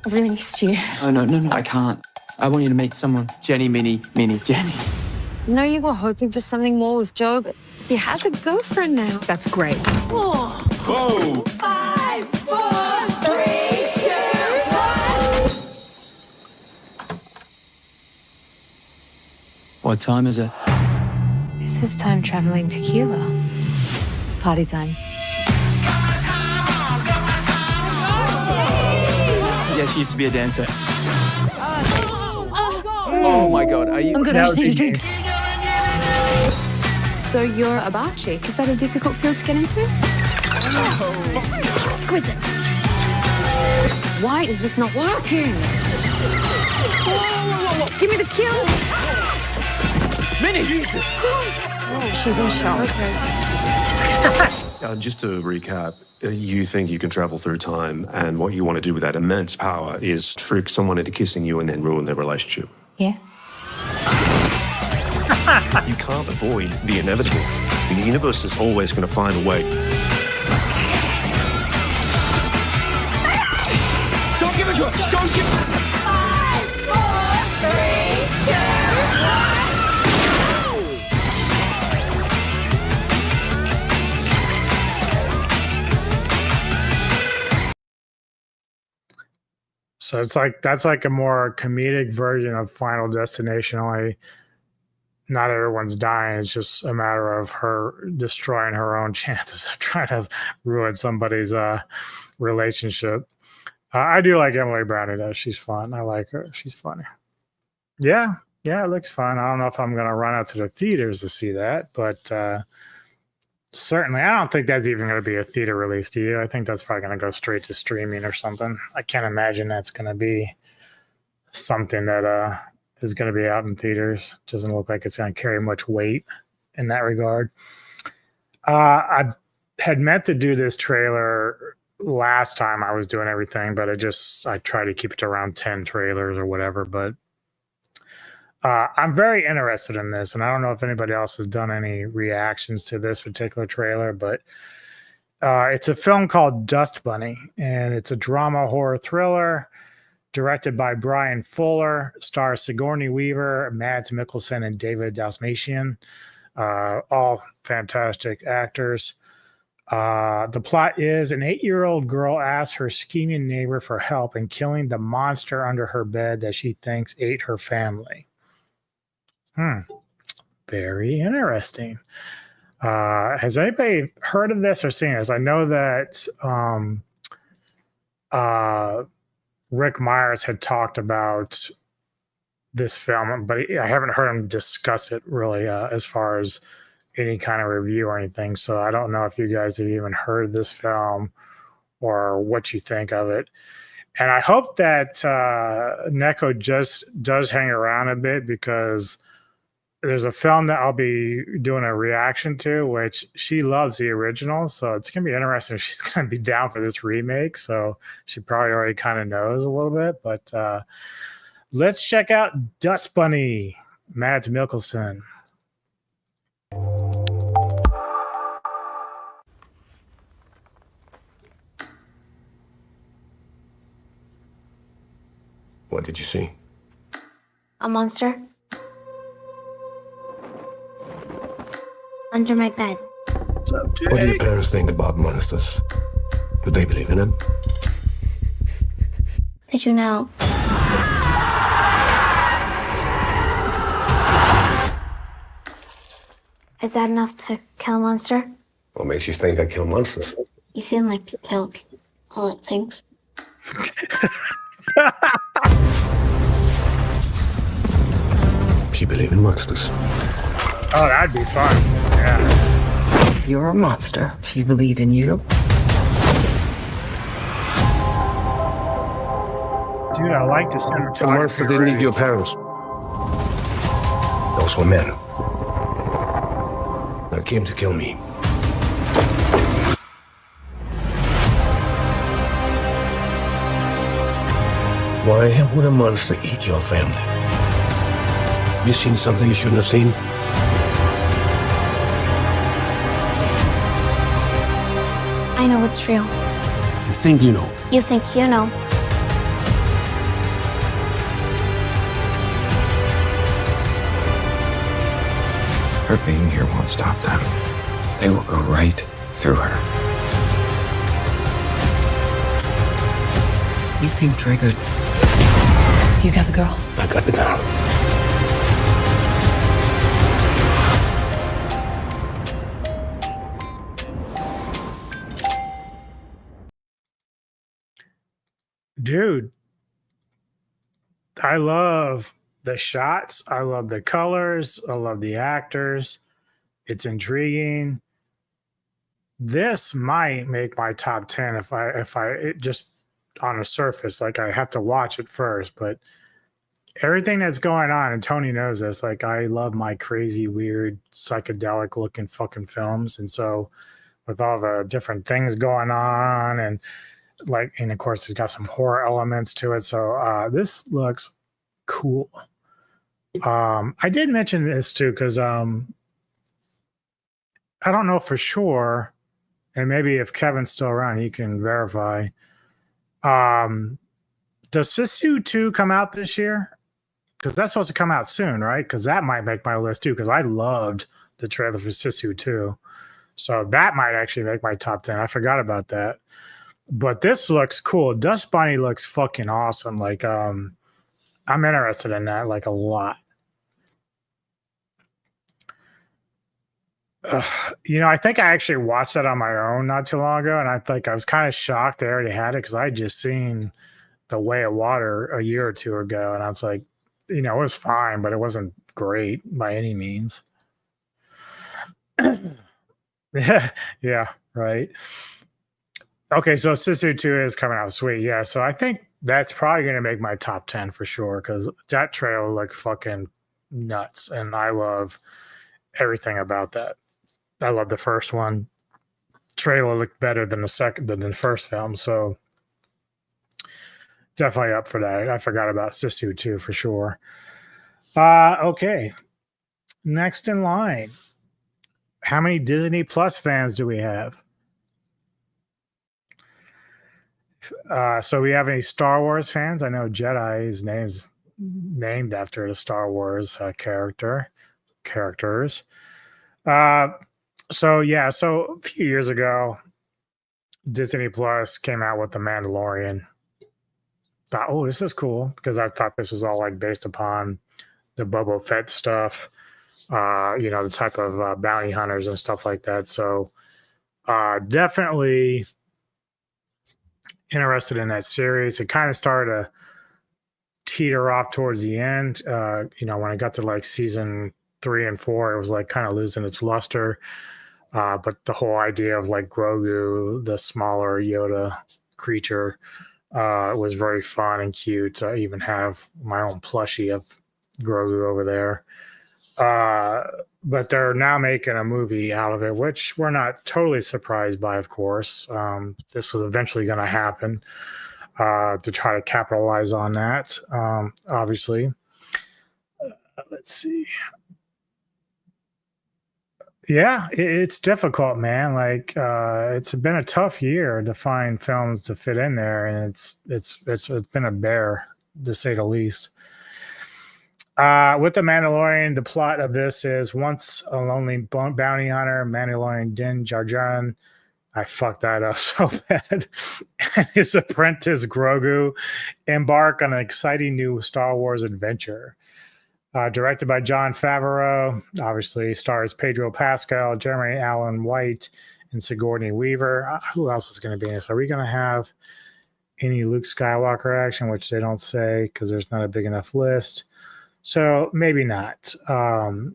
G: really missed you.
C: Oh, no, I can't. I want you to meet someone. Jenny, Minnie, Jenny.
O: I know you were hoping for something more with Joe, but he has a girlfriend now.
H: That's great.
O: Oh.
C: Whoa!
O: 5, 4, 3, 2, 1.
C: What time is it?
G: This is time traveling tequila. It's party time.
C: Yeah, she used to be a dancer. Oh my God, are you?
G: I'm good, I just need a drink. So you're a bar chick. Is that a difficult field to get into? Exquisite. Why is this not working? Whoa. Give me the tequila.
C: Minnie!
G: She's in shock.
C: Okay.
V: Just to recap, you think you can travel through time, and what you want to do with that immense power is trick someone into kissing you and then ruin their relationship.
G: Yeah.
V: You can't avoid the inevitable. The universe is always going to find a way.
C: Don't give it to her! Don't give it!
O: 5, 4, 3, 2, 1.
F: So that's like a more comedic version of Final Destination, only not everyone's dying. It's just a matter of her destroying her own chances of trying to ruin somebody's relationship. I do like Emily Browning though. She's fun. I like her. She's funny. Yeah, it looks fun. I don't know if I'm going to run out to the theaters to see that, but certainly, I don't think that's even going to be a theater release to you. I think that's probably going to go straight to streaming or something. I can't imagine that's going to be something that is going to be out in theaters. Doesn't look like it's going to carry much weight in that regard. I had meant to do this trailer last time I was doing everything, but I try to keep it to around 10 trailers or whatever. But I'm very interested in this, and I don't know if anybody else has done any reactions to this particular trailer, but it's a film called Dust Bunny, and it's a drama horror thriller directed by Brian Fuller, stars Sigourney Weaver, Mads Mikkelsen, and David Dalmatian, all fantastic actors. The plot is an 8-year-old girl asks her scheming neighbor for help in killing the monster under her bed that she thinks ate her family. Very interesting. Has anybody heard of this or seen this? I know that Rick Myers had talked about this film, but I haven't heard him discuss it really as far as any kind of review or anything. So I don't know if you guys have even heard this film or what you think of it. And I hope that Neko just does hang around a bit, because there's a film that I'll be doing a reaction to, which she loves the original. So it's going to be interesting if she's going to be down for this remake. So she probably already kind of knows a little bit, but let's check out Dust Bunny, Mads Mikkelsen.
A: What did you see?
K: A monster. Under my bed.
A: What do your parents think about monsters? Do they believe in them?
K: Did you know? Is that enough to kill a monster?
A: What makes you think I kill monsters?
K: You seem like you killed all it thinks.
A: Do you believe in monsters?
F: Oh, that'd be fun. Yeah.
T: You're a monster. She believe in you.
F: Dude, I like the cinematography.
A: The monster didn't need your parents. Those were men. They came to kill me. Why would a monster eat your family? You seen something you shouldn't have seen?
K: I know it's real.
A: You think you know?
K: You think you know.
E: Her being here won't stop them. They will go right through her. You seem triggered.
T: You got the girl?
A: I got the girl.
F: Dude, I love the shots. I love the colors. I love the actors. It's intriguing. This might make my top 10 if it just on the surface, like I have to watch it first, but everything that's going on, and Tony knows this, like I love my crazy, weird, psychedelic looking fucking films. And so with all the different things going on and of course it's got some horror elements to it. So this looks cool. I did mention this too, because I don't know for sure, and maybe if Kevin's still around, he can verify. Does Sisu 2 come out this year? Because that's supposed to come out soon, right? Because that might make my list too, because I loved the trailer for Sisu 2. So that might actually make my top 10. I forgot about that. But this looks cool. Dust Bunny looks fucking awesome. Like, I'm interested in that, like, a lot. I think I actually watched that on my own not too long ago, and I was kind of shocked they already had it, because I had just seen The Way of Water a year or two ago, and I was like, it was fine, but it wasn't great by any means. Yeah, right. Okay, so Sisu 2 is coming out. Sweet. Yeah, so I think that's probably going to make my top 10 for sure, because that trailer looked fucking nuts, and I love everything about that. I love the first one. Trailer looked better than the first film, so definitely up for that. I forgot about Sisu 2 for sure. Okay. Next in line. How many Disney Plus fans do we have? So we have any Star Wars fans? I know Jedi's name's named after the Star Wars characters. So a few years ago, Disney Plus came out with The Mandalorian. Thought, oh, this is cool, because I thought this was all like based upon the Boba Fett stuff, the type of bounty hunters and stuff like that. So definitely interested in that series. It kind of started to teeter off towards the end. When I got to like season 3 and 4, it was like kind of losing its luster. But the whole idea of like Grogu, the smaller Yoda creature, was very fun and cute. I even have my own plushie of Grogu over there. But they're now making a movie out of it, which we're not totally surprised by, of course. This was eventually going to happen to try to capitalize on that, obviously. Let's see. Yeah, it's difficult, man. Like, it's been a tough year to find films to fit in there, and it's been a bear, to say the least. With The Mandalorian, the plot of this is once a lonely bounty hunter, Mandalorian Din Djarin, I fucked that up so bad, and his apprentice Grogu embark on an exciting new Star Wars adventure. Directed by Jon Favreau, obviously stars Pedro Pascal, Jeremy Allen White, and Sigourney Weaver. Who else is going to be in this? Are we going to have any Luke Skywalker action, which they don't say because there's not a big enough list. So maybe not. That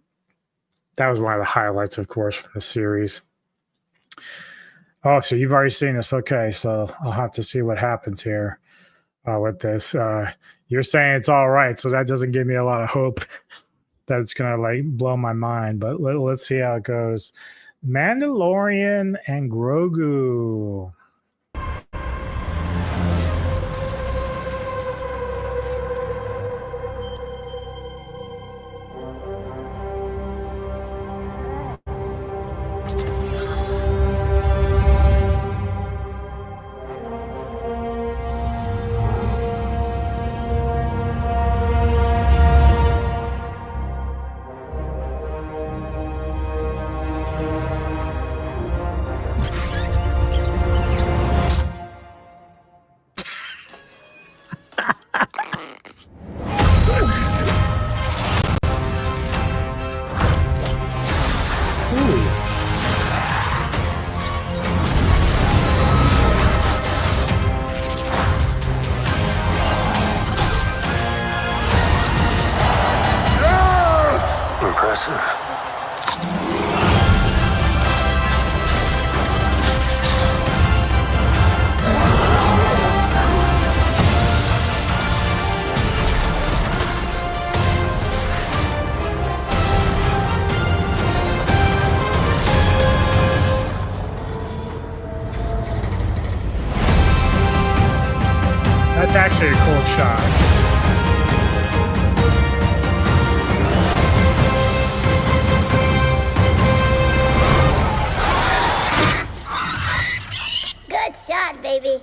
F: was one of the highlights, of course, from the series. Oh, so you've already seen this. Okay, so I'll have to see what happens here with this. You're saying it's all right, so that doesn't give me a lot of hope that it's going to like blow my mind. But let's see how it goes. Mandalorian and Grogu. That's actually a cool shot.
I: Good shot, baby.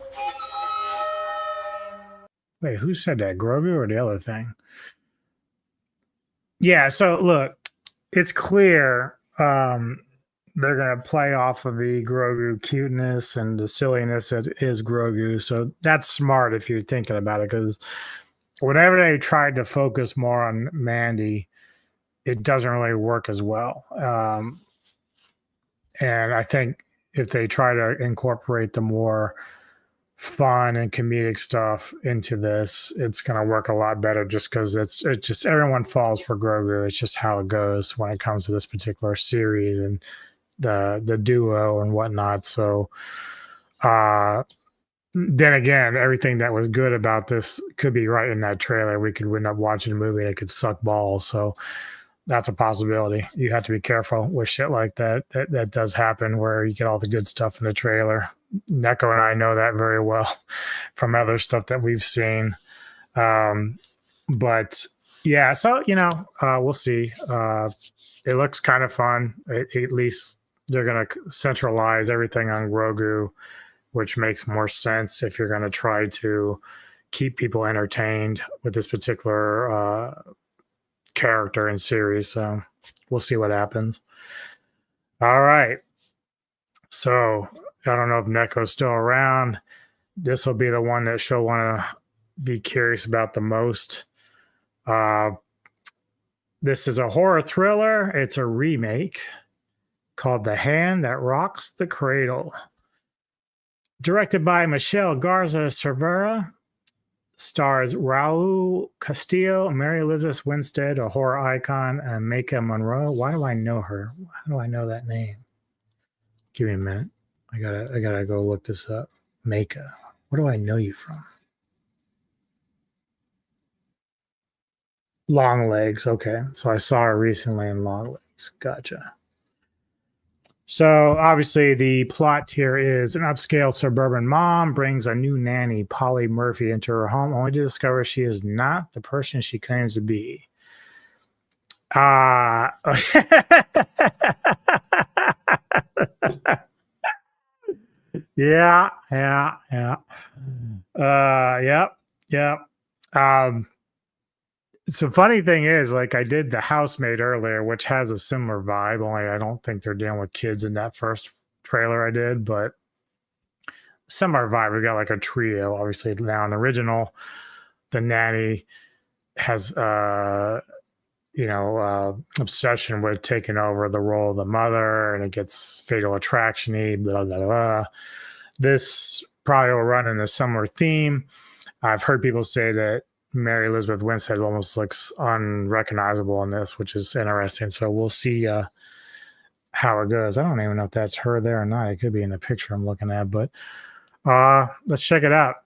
F: Wait, who said that? Grogu or the other thing? Yeah, so look, it's clear they're going to play off of the Grogu cuteness and the silliness that is Grogu. So that's smart if you're thinking about it, because whenever they tried to focus more on Mandy, it doesn't really work as well. And I think if they try to incorporate the more fun and comedic stuff into this, it's going to work a lot better, just because it's just everyone falls for Grogu. It's just how it goes when it comes to this particular series and the duo and whatnot. So then again, everything that was good about this could be right in that trailer. We could end up watching a movie and it could suck balls. So that's a possibility. You have to be careful with shit like that. That does happen, where you get all the good stuff in the trailer. Neko and I know that very well from other stuff that we've seen. But yeah, so we'll see. It looks kind of fun. At least they're going to centralize everything on Grogu, which makes more sense if you're going to try to keep people entertained with this particular character and series. So we'll see what happens. All right. So I don't know if Neko's still around. This will be the one that she'll want to be curious about the most. This is a horror thriller. It's a remake called The Hand That Rocks the Cradle. Directed by Michelle Garza Cervera. Stars Raul Castillo, Mary Elizabeth Winstead, a horror icon, and Maika Monroe. Why do I know her? How do I know that name? Give me a minute. I gotta go look this up. Maika. What do I know you from? Long Legs. Okay. So I saw her recently in Long Legs. Gotcha. So obviously the plot here is an upscale suburban mom brings a new nanny, Polly Murphy, into her home only to discover she is not the person she claims to be. Yeah. Yep. So funny thing is, like, I did the Housemaid earlier, which has a similar vibe, only I don't think they're dealing with kids in that first trailer I did, but similar vibe. We got like a trio, obviously. Now in the original, the nanny has obsession with taking over the role of the mother, and it gets Fatal Attraction-y, blah, blah, blah. This probably will run in a similar theme. I've heard people say that Mary Elizabeth Winstead almost looks unrecognizable in this, which is interesting. So we'll see how it goes. I don't even know if that's her there or not. It could be in the picture I'm looking at, but let's check it out.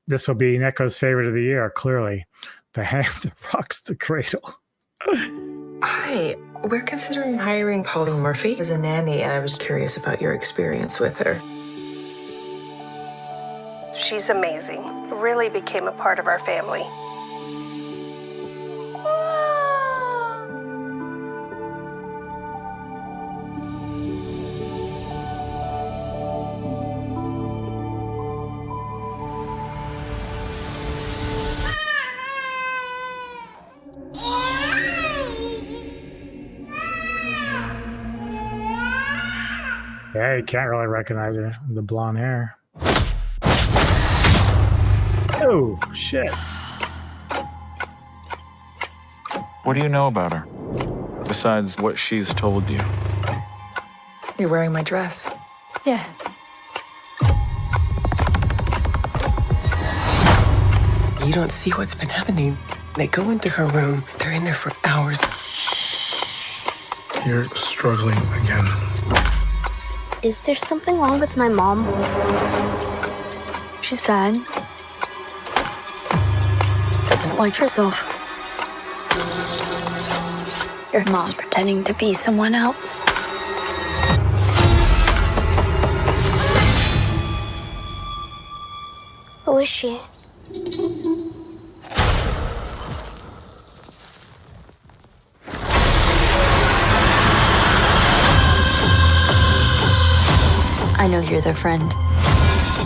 F: This will be Neko's favorite of the year, clearly. The Hand That Rocks the Cradle.
J: Hi, we're considering hiring Polly Murphy as a nanny, and I was curious about your experience with her.
L: She's amazing. Really became a part of our family.
F: Yeah, you can't really recognize her. The blonde hair. Oh, shit.
W: What do you know about her? Besides what she's told you?
J: You're wearing my dress.
G: Yeah.
J: You don't see what's been happening. They go into her room. They're in there for hours.
X: You're struggling again.
I: Is there something wrong with my mom?
G: She's sad. Doesn't like herself. Your mom's pretending to be someone else.
I: Who is she?
G: I know you're their friend,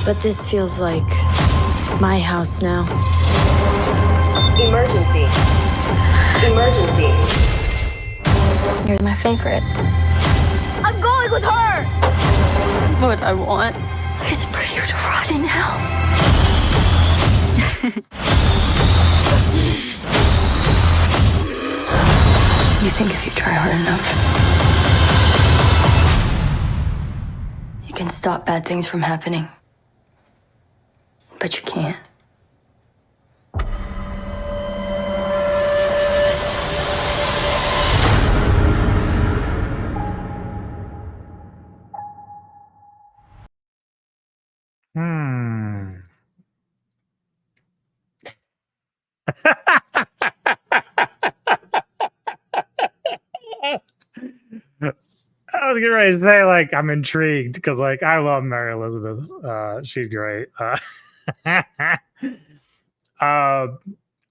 G: but this feels like my house now.
J: Emergency. Emergency.
G: You're my favorite.
I: I'm going with her!
G: What I want is for you to rot in hell. You think if you try hard enough, you can stop bad things from happening. But you can't.
F: I was getting ready to say, like, I'm intrigued because, like, I love Mary Elizabeth. She's great. I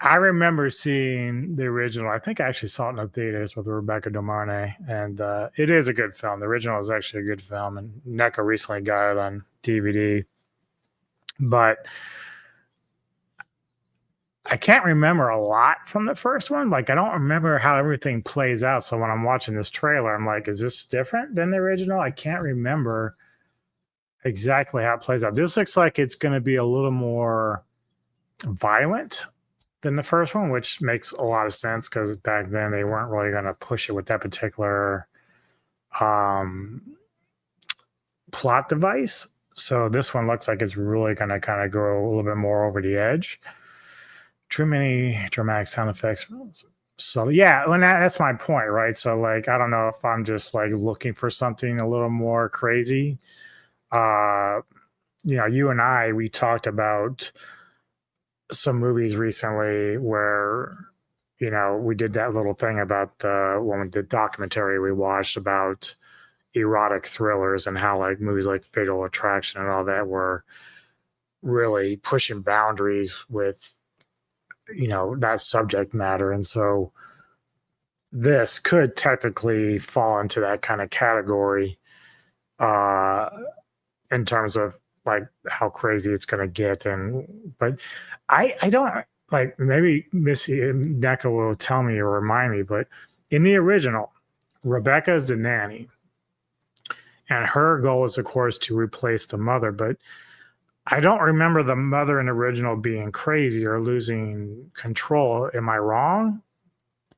F: I remember seeing the original. I think I actually saw it in the theaters with Rebecca De Mornay, and it is a good film. The original is actually a good film, and NECA recently got it on DVD. But I can't remember a lot from the first one. Like, I don't remember how everything plays out. So when I'm watching this trailer, I'm like, is this different than the original? I can't remember exactly how it plays out. This looks like it's going to be a little more violent than the first one, which makes a lot of sense because back then they weren't really going to push it with that particular plot device. So this one looks like it's really going to kind of go a little bit more over the edge. Too many dramatic sound effects. So yeah, well, that's my point, right? So like, I don't know if I'm just like looking for something a little more crazy. You know, you and I, we talked about some movies recently where, you know, we did that little thing about the documentary we watched about erotic thrillers and how like movies like Fatal Attraction and all that were really pushing boundaries with, you know, that subject matter. And so this could technically fall into that kind of category in terms of like how crazy it's going to get. But I don't, like, maybe Missy NECA will tell me or remind me, but in the original, Rebecca is the nanny, and her goal is, of course, to replace the mother. But I don't remember the mother in the original being crazy or losing control. Am I wrong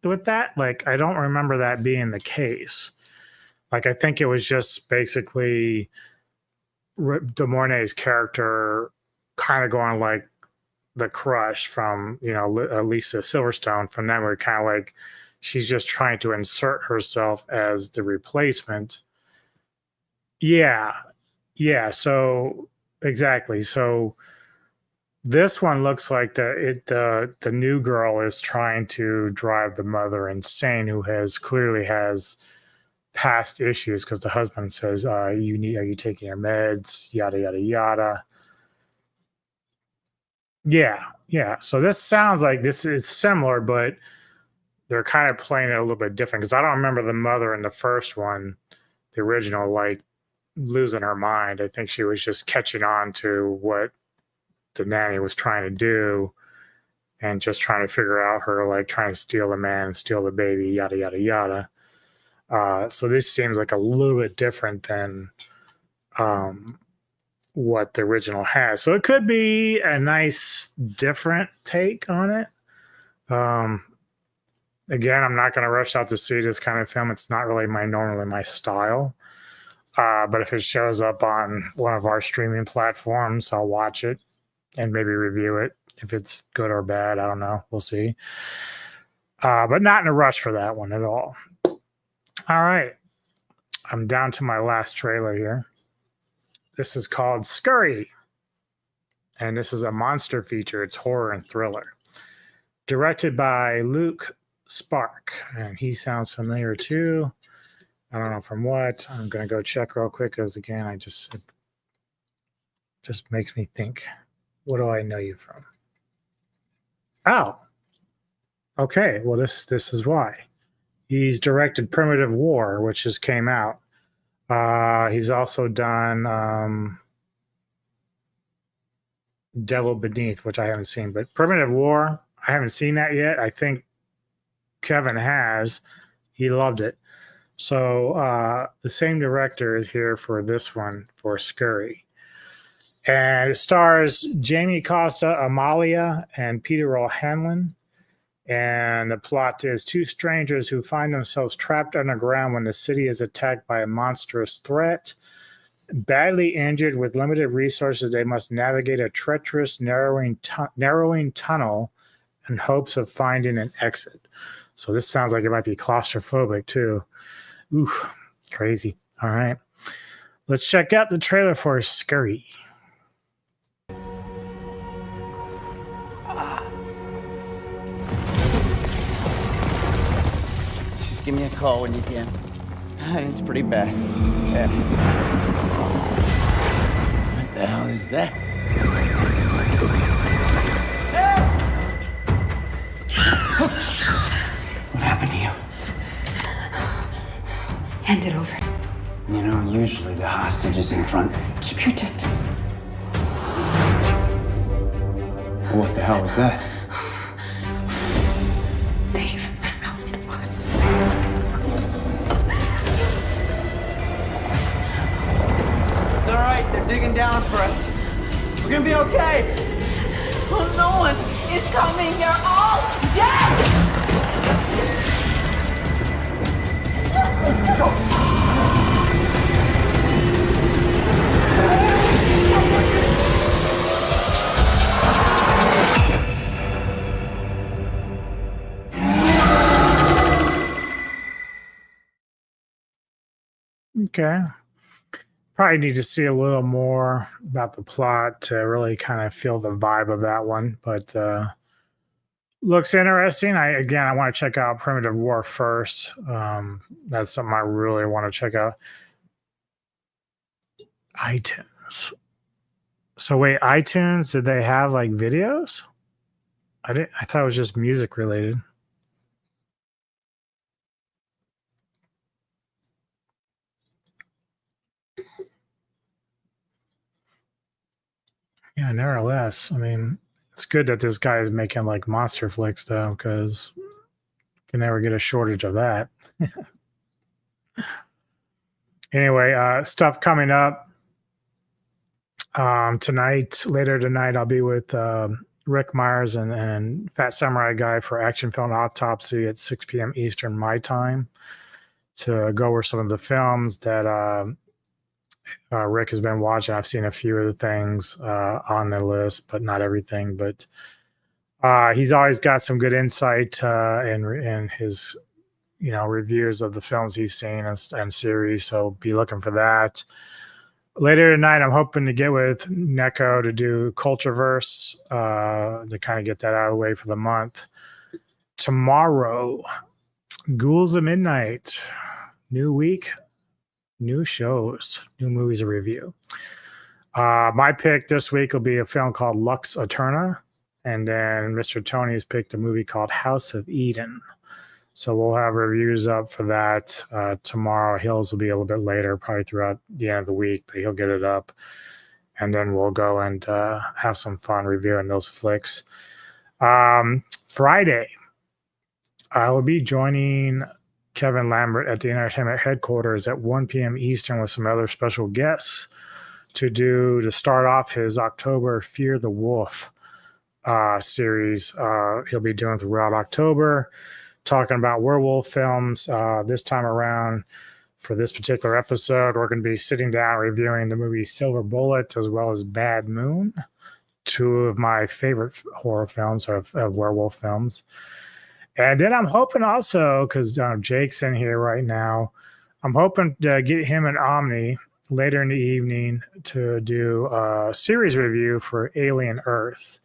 F: with that? Like, I don't remember that being the case. Like, I think it was just basically De Mornay's character kind of going like the crush from, you know, Lisa Silverstone. From that, we're kind of like, she's just trying to insert herself as the replacement. Yeah. So exactly. So this one looks like the new girl is trying to drive the mother insane, who clearly has past issues because the husband says, are you taking your meds? Yada, yada, yada. Yeah. So this sounds like this is similar, but they're kind of playing it a little bit different because I don't remember the mother in the first one, the original, like losing her mind. I think she was just catching on to what the nanny was trying to do and just trying to figure out her, like, trying to steal the man and steal the baby, yada, yada, yada. So this seems like a little bit different than what the original has. So it could be a nice, different take on it. Again, I'm not going to rush out to see this kind of film. It's not really normally my style. But if it shows up on one of our streaming platforms, I'll watch it and maybe review it. If it's good or bad, I don't know. We'll see. But not in a rush for that one at all. All right. I'm down to my last trailer here. This is called Scurry. And this is a monster feature. It's horror and thriller. Directed by Luke Spark. And he sounds familiar too. I don't know from what. I'm going to go check real quick because, again, it just makes me think, what do I know you from? Oh. Okay. Well, this is why. He's directed Primitive War, which just came out. He's also done Devil Beneath, which I haven't seen. But Primitive War, I haven't seen that yet. I think Kevin has. He loved it. So the same director is here for this one, for Scurry. And it stars Jamie Costa, Amalia, and Peter O'Hanlon. And the plot is two strangers who find themselves trapped underground when the city is attacked by a monstrous threat. Badly injured with limited resources, they must navigate a treacherous, narrowing tunnel in hopes of finding an exit. So this sounds like it might be claustrophobic too. Ooh, crazy. All right. Let's check out the trailer for Scurry.
D: Just give me a call when you can. It's pretty bad. Yeah. What the hell is that? What happened to you?
O: Hand it over.
D: You know, usually the hostage is in front.
O: Keep your distance.
D: What the hell was that?
O: They've found us.
D: It's all right. They're digging down for us. We're gonna be okay.
O: Oh, no one is coming. They're all dead.
F: Okay. Probably need to see a little more about the plot to really kind of feel the vibe of that one, but looks interesting. I want to check out Primitive War first. That's something I really want to check out. iTunes. So wait, iTunes, did they have like videos? I thought it was just music related. Yeah, nevertheless, I mean, it's good that this guy is making like monster flicks though, because you can never get a shortage of that. Anyway, stuff coming up tonight. Later tonight, I'll be with Rick Myers and Fat Samurai Guy for Action Film Autopsy at 6 p.m. Eastern my time to go over some of the films that Rick has been watching. I've seen a few of the things on the list, but not everything. But he's always got some good insight in his, reviews of the films he's seen and series. So be looking for that. Later tonight, I'm hoping to get with Neko to do Cultureverse to kind of get that out of the way for the month. Tomorrow, Ghouls of Midnight, new week. New shows, new movies to review. My pick this week will be a film called Lux Eterna, and then Mr. Tony's picked a movie called House of Eden. So we'll have reviews up for that tomorrow. Hills will be a little bit later, probably throughout the end of the week, but he'll get it up. And then we'll go and have some fun reviewing those flicks. Friday, I will be joining Kevin Lambert at the Entertainment Headquarters at 1 p.m. Eastern with some other special guests to start off his October Fear the Wolf series. He'll be doing throughout October, talking about werewolf films. This time around, for this particular episode, we're going to be sitting down reviewing the movie Silver Bullet as well as Bad Moon, two of my favorite horror films of werewolf films. And then I'm hoping also, because Jake's in here right now, I'm hoping to get him and Omni later in the evening to do a series review for Alien Earth.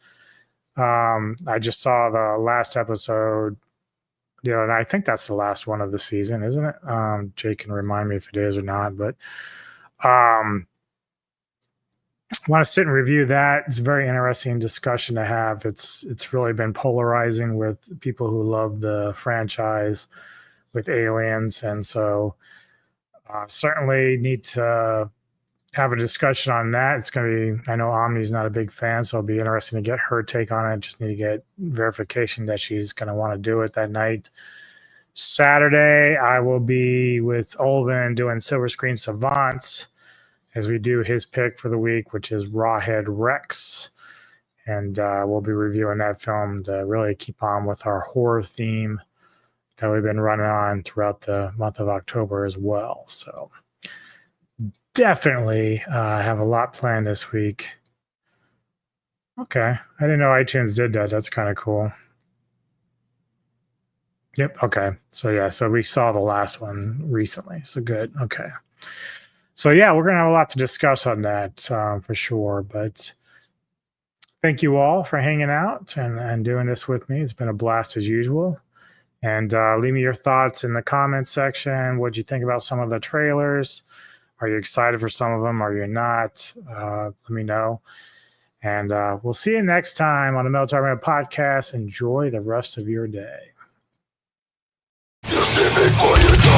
F: I just saw the last episode the other night. I think that's the last one of the season, isn't it? Jake can remind me if it is or not. But want to sit and review that. It's a very interesting discussion to have. It's really been polarizing with people who love the franchise with Aliens, and so certainly need to have a discussion on that. It's going to be, I know Omni's not a big fan, so it'll be interesting to get her take on it. Just need to get verification that she's going to want to do it that night. Saturday, I will be with Olvin doing Silver Screen Savants as we do his pick for the week, which is Rawhead Rex. And we'll be reviewing that film to really keep on with our horror theme that we've been running on throughout the month of October as well. So definitely have a lot planned this week. Okay. I didn't know iTunes did that. That's kind of cool. Yep. Okay. So yeah, so we saw the last one recently. So good. Okay. So yeah, we're going to have a lot to discuss on that for sure. But thank you all for hanging out and doing this with me. It's been a blast as usual. And leave me your thoughts in the comment section. What'd you think about some of the trailers? Are you excited for some of them? Are you not? Let me know. And we'll see you next time on the Military Man Podcast. Enjoy the rest of your day.
A: You see me before you die.